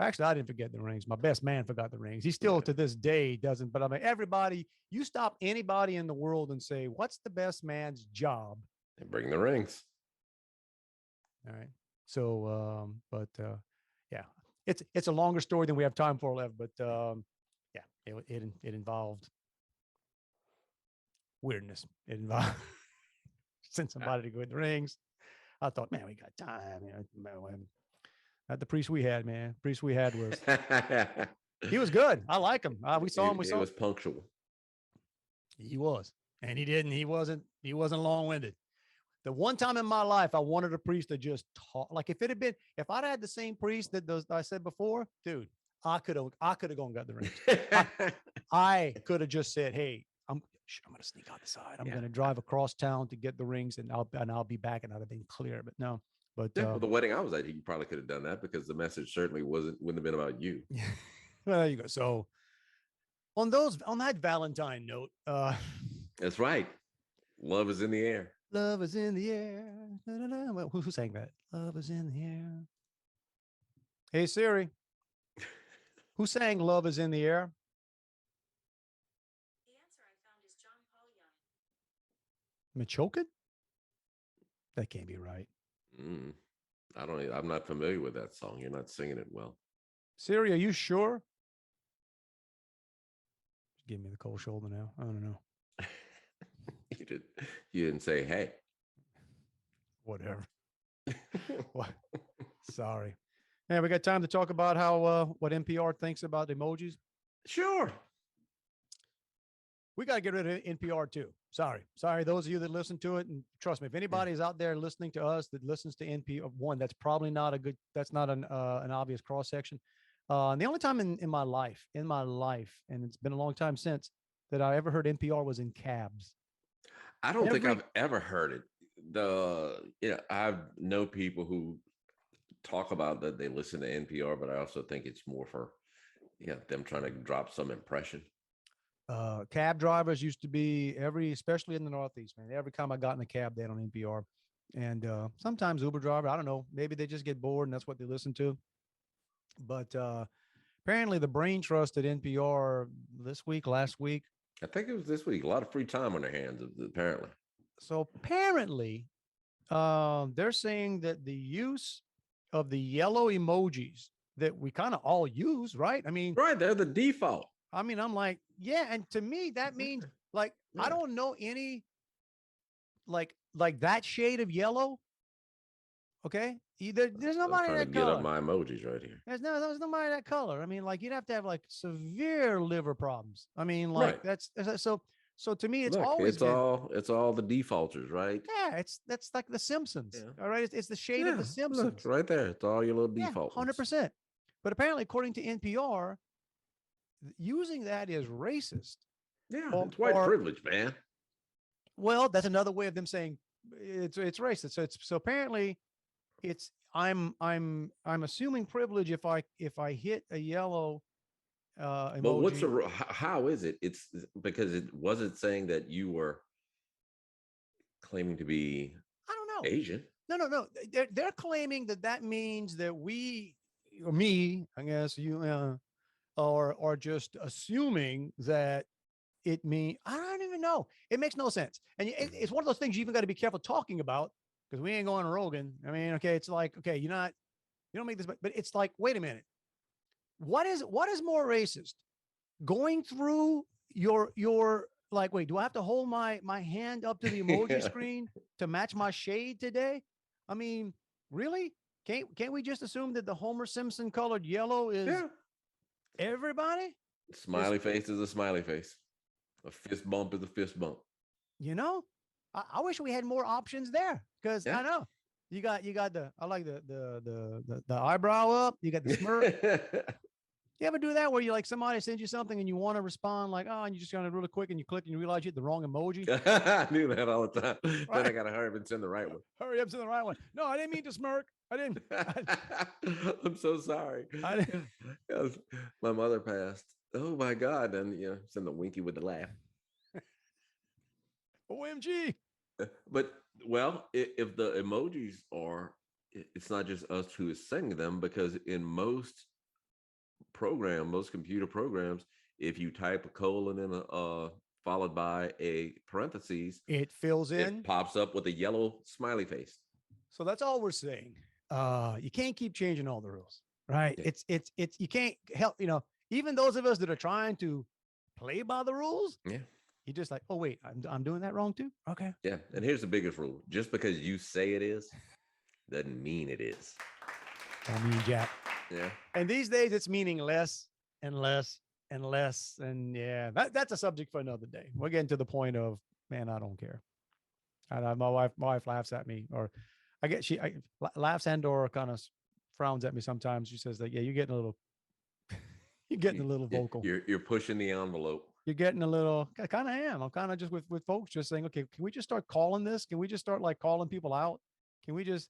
Actually, I didn't forget the rings. My best man forgot the rings. He still to this day doesn't. But I mean, everybody, you stop anybody in the world and say, what's the best man's job? And bring the rings. All right. So, yeah, it's a longer story than we have time for left. But yeah, it involved weirdness. It involved sent somebody to go with the rings. I thought, man, we got time. Not the priest we had, man. Priest we had was he was good. I like him. We saw him. He was punctual. He was, and he wasn't long-winded. The one time in my life I wanted a priest to just talk. Like if I'd had the same priest that I said before, dude, I could have gone and got the rings. I could have just said, hey, I'm going to sneak out the side. I'm going to drive across town to get the rings, and I'll be back, and I'd have been clear. But no. But well, the wedding I was at, you probably could have done that because the message certainly wouldn't have been about you. Well, there you go. So on that Valentine note, that's right. Love is in the air. Love is in the air. Well, who sang that? Love is in the air. Hey Siri, who sang "Love is in the air"? The answer I found is John Paul Young. Machokin? That can't be right. I'm not familiar with that song. You're not singing it well. Siri, are you sure? Give me the cold shoulder now. I don't know. You didn't say hey. Whatever. What? Sorry. Yeah, we got time to talk about how what NPR thinks about emojis. Sure. we got to get rid of NPR too. Sorry, those of you that listen to it, and trust me, if anybody is out there listening to us that listens to NPR, one, that's probably not a good. That's not an obvious cross section. And the only time in my life, and it's been a long time since that I ever heard NPR was in cabs. I don't think I've ever heard it. I know people who talk about that they listen to NPR, but I also think it's more for them trying to drop some impression. Cab drivers used to be especially in the Northeast, man. Every time I got in a cab, they had on NPR, and sometimes Uber driver. I don't know. Maybe they just get bored and that's what they listen to. But apparently, the brain trust at NPR last week. I think it was this week. A lot of free time on their hands, apparently. So apparently, they're saying that the use of the yellow emojis that we kind of all use, right? I mean, right, they're the default. I mean, I'm like, yeah, and to me that means like I don't know any like that shade of yellow. Okay, there's nobody that color. Get up my emojis right here. There's nobody that color. I mean, like you'd have to have like severe liver problems. I mean, like that's so to me, it's always it's all the defaulters, right? Yeah, that's like the Simpsons. Yeah. All right, it's the shade of the Simpsons. Look, right there. It's all your little defaults. 100%. But apparently, according to NPR, using that is racist. Yeah, it's white privilege, man. Well, that's another way of them saying it's racist. So apparently, it's I'm assuming privilege if I hit a yellow emoji. But how is it? It's because it wasn't saying that you were claiming to be, I don't know, Asian. No. They're claiming that means that we, or me, I guess you, are just assuming that it means, I don't even know. It makes no sense. And it's one of those things you even got to be careful talking about because we ain't going to Rogan. I mean, okay, it's like, okay, you don't make this, but it's like, wait a minute. What is more racist? Going through your like, wait, do I have to hold my hand up to the emoji screen to match my shade today? I mean, really? Can't we just assume that the Homer Simpson colored yellow is everybody? Smiley face is a smiley face. A fist bump is a fist bump. You know, I wish we had more options there because I know you got the, I like the eyebrow up. You got the smirk. You ever do that where you like somebody sends you something and you want to respond like, oh, and you just kind of really quick and you click and you realize you hit the wrong emoji? I do that all the time. Right. Then I got to hurry up and send the right one. Hurry up, send the right one. No, I didn't mean to smirk. I didn't. I'm so sorry. I didn't. My mother passed. Oh my God. And send the winky with the laugh. OMG. But if the emojis are, it's not just us who is sending them, because in most computer programs, if you type a colon in followed by a parentheses, it fills in. It pops up with a yellow smiley face. So that's all we're saying. You can't keep changing all the rules, right? Yeah. It's you can't help, even those of us that are trying to play by the rules. Yeah. You're just like, oh wait, I'm doing that wrong too. Okay. Yeah. And here's the biggest rule: just because you say it is, doesn't mean it is. I mean, Jack. Yeah. And these days it's meaning less and less and less. And yeah, that's a subject for another day. We're getting to the point of, man, I don't care. My wife laughs at me, or she laughs and or kind of frowns at me sometimes. She says that, yeah, you're getting a little vocal. You're pushing the envelope. You're getting a little, I kind of am. I'm kind of just with folks just saying, okay, can we just start calling this? Can we just start like calling people out? Can we just,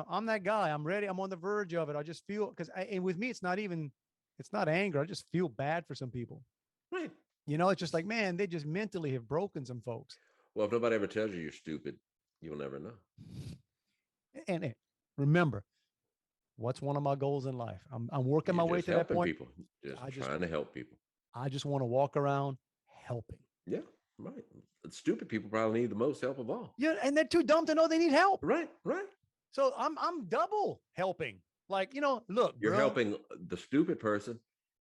I'm that guy. I'm ready. I'm on the verge of it. I just feel, and with me, it's not anger. I just feel bad for some people. Right. It's just like, man, they just mentally have broken some folks. Well, if nobody ever tells you you're stupid, you'll never know. And remember, what's one of my goals in life? I'm working my way to that point. People. Just trying to help people. I just want to walk around helping. Yeah, right. Stupid people probably need the most help of all. Yeah, and they're too dumb to know they need help. Right. So I'm double helping. Like, look, you're helping the stupid person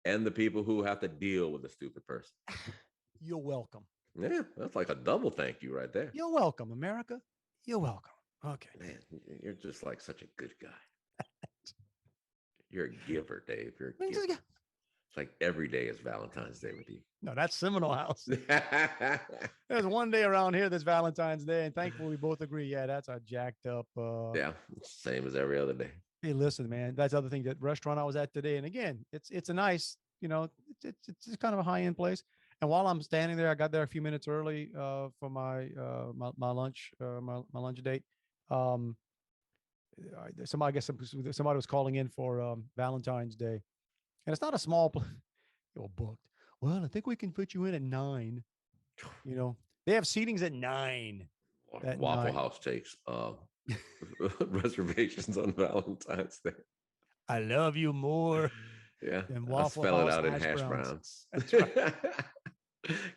and the people who have to deal with the stupid person. You're welcome. Yeah, that's like a double thank you right there. You're welcome, America. You're welcome. Okay. Man, you're just like such a good guy. You're a giver, Dave. You're a giver. It's like every day is Valentine's Day with you. No, that's Seminole House. There's one day around here that's Valentine's Day, and thankfully we both agree. Yeah, that's a jacked up. Yeah, same as every other day. Hey, listen, man, that's the other thing. That restaurant I was at today, and again, it's a nice, it's kind of a high end place. And while I'm standing there, I got there a few minutes early for my lunch my lunch date. Somebody, I guess somebody was calling in for Valentine's Day, and it's not a small place. You're booked. Well, I think we can put you in at 9. They have seatings at 9. Waffle House takes reservations on Valentine's Day. I love you more. Yeah, than I'll Waffle spell it House out in hash hash browns. browns.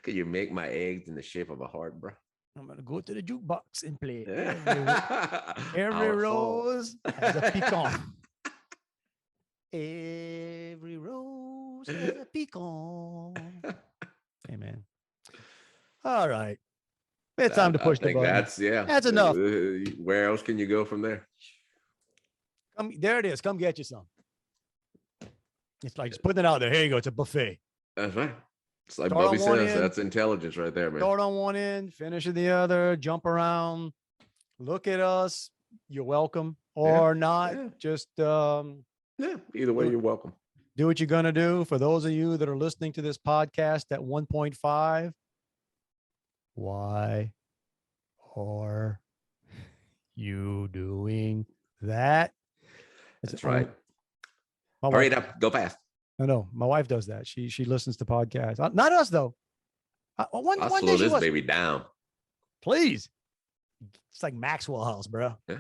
Could you make my eggs in the shape of a heart, bro? I'm gonna go to the jukebox and play. Yeah. Every Our rose has a pecan. Every rose has a pecan. Hey, man. All right. It's time to push the button. That's enough. Where else can you go from there? There it is. Come get you some. It's like just putting it out there. Here you go. It's a buffet. That's right. It's like Start Bubby on one says. end. That's intelligence right there, man. Start on one end, finish at the other, jump around, look at us. You're welcome or not. Yeah. Just Yeah, either way, you're welcome. do what you're going to do. For those of you that are listening to this podcast at 1.5, why are you doing that? That's right. My Hurry wife, it up. Go fast. no, my wife does that. She listens to podcasts. Not us though. One I'll day slow she this was. baby down. Please. It's like Maxwell House, bro. Yeah.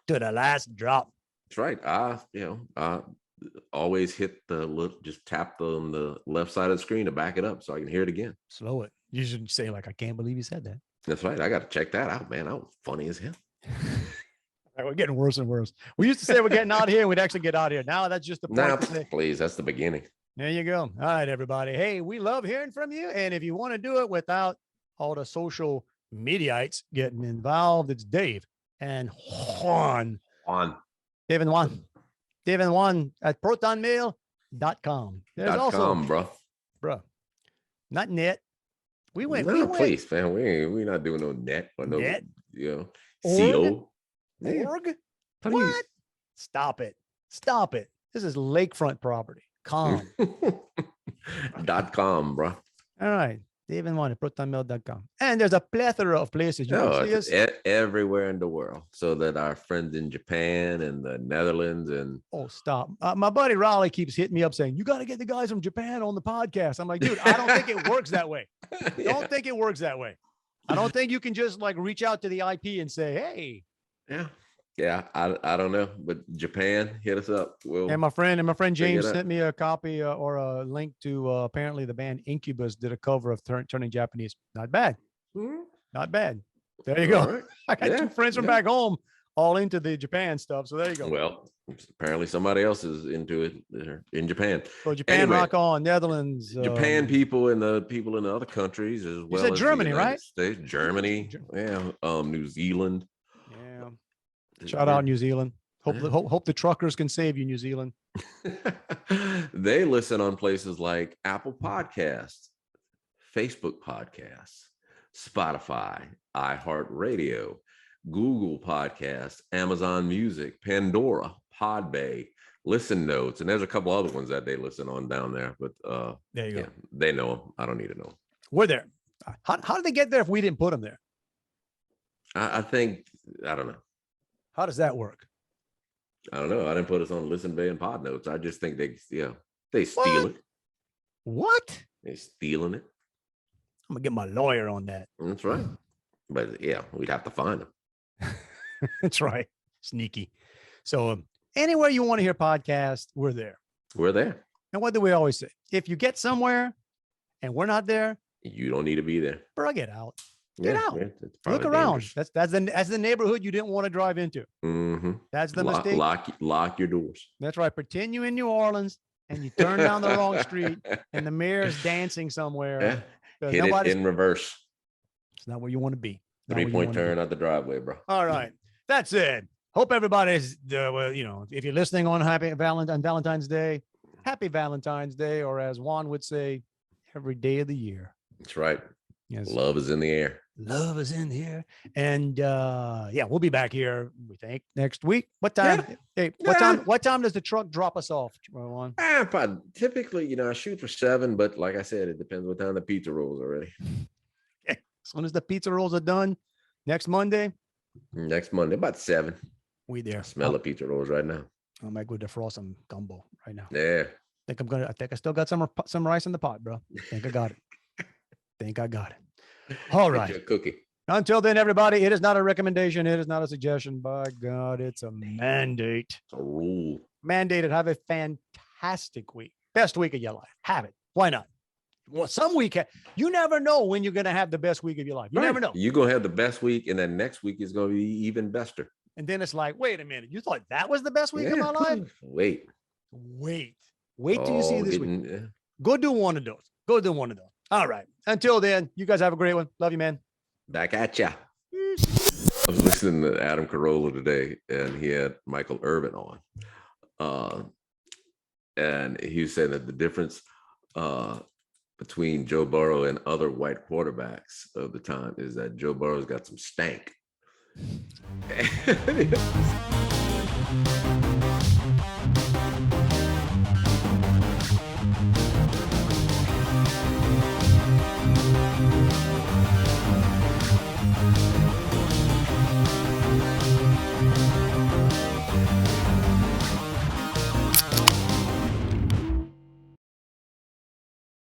To the last drop. That's right. Always hit just tap on the left side of the screen to back it up so I can hear it again. Slow it. You shouldn't say like, I can't believe you said that. That's right. I got to check that out, man. That was funny as hell. We're getting worse and worse. We used to say we're getting out of here and we'd actually get out of here. Now that's just the point. Nah, to say, please. That's the beginning. there you go. All right, everybody. Hey, we love hearing from you. And if you want to do it without all the social mediaites getting involved, it's Dave and Juan. Dave and Juan at protonmail.com. There's also, .com, bro. not net. We went. Please, man. We're not doing no net or no Net? CO. Org? Please. What? Stop it. This is lakefront property. Calm. .com, bro. All right. Dave and Juan at protonmail.com. And there's a plethora of places you can see us. Everywhere in the world, so that our friends in Japan and the Netherlands and Oh, stop. My buddy Raleigh keeps hitting me up saying, you got to get the guys from Japan on the podcast. I'm like, dude, I don't think it works that way. Don't think it works that way. I don't think you can just like reach out to the IP and say, hey. Yeah. I don't know, but Japan, hit us up. And my friend James sent me a copy or a link to apparently the band Incubus did a cover of Turning Japanese. Not bad. Not bad. There you go. Right. I got 2 friends from back home all into the Japan stuff. So there you go. Well, apparently somebody else is into it. They're in Japan. So Japan, anyway, rock on. Netherlands. Japan people and the people in the other countries as well. You said as Germany, the United right? States, Germany. Yeah. New Zealand. Yeah. Shout out New Zealand. Hope the truckers can save you, New Zealand. They listen on places like Apple Podcasts, Facebook Podcasts, Spotify, iHeartRadio, Google Podcasts, Amazon Music, Pandora, Podbay, Listen Notes, and there's a couple other ones that they listen on down there. But there you go. They know them. I don't need to know them. We're there. How did they get there if we didn't put them there? I think, I don't know. How does that work? I don't know. I didn't put us on Listen Bay and Pod Notes. I just think they steal it. What? They're stealing it. I'm gonna get my lawyer on that. That's right. But yeah, we'd have to find them. That's right. Sneaky. So anywhere you want to hear podcasts, we're there. We're there. And what do we always say? If you get somewhere and we're not there, you don't need to be there. bro, get out. Get out. It's Look around. dangerous. That's the neighborhood you didn't want to drive into. Mm-hmm. That's the mistake. Lock your doors. That's right. Pretend you're in New Orleans and you turn down the wrong street and the mayor's dancing somewhere. Yeah. Hit it in reverse. It's not where you want to be. 3-point turn out the driveway, bro. All right. That's it. Hope everybody's, if you're listening on Valentine's Day, happy Valentine's Day, or as Juan would say, every day of the year. That's right. Yes. Love is in the air. Love is in here. And yeah, we'll be back here, we think, next week. What time? Hey, what time does the truck drop us off, Juan? Typically, I shoot for 7, but like I said, it depends what time the pizza rolls are ready. Okay. As soon as the pizza rolls are done, next Monday. Next Monday, about 7. We there. I smell the pizza rolls right now. I might go defrost some gumbo right now. Yeah. I think I still got some rice in the pot, bro. Think I got it. All right. Get you a cookie. Until then, everybody, it is not a recommendation. It is not a suggestion. By God, it's a mandate. It's a rule. Mandated. Have a fantastic week. Best week of your life. Have it. Why not? Well, some week, you never know when you're going to have the best week of your life. You never know. You're going to have the best week, and then next week is going to be even bester. And then it's like, wait a minute. You thought that was the best week of my life? Wait till you see this week. Go do one of those. All right. Until then, you guys have a great one. Love you, man. Back at ya. I was listening to Adam Carolla today, and he had Michael Irvin on. And he was saying that the difference between Joe Burrow and other white quarterbacks of the time is that Joe Burrow's got some stank.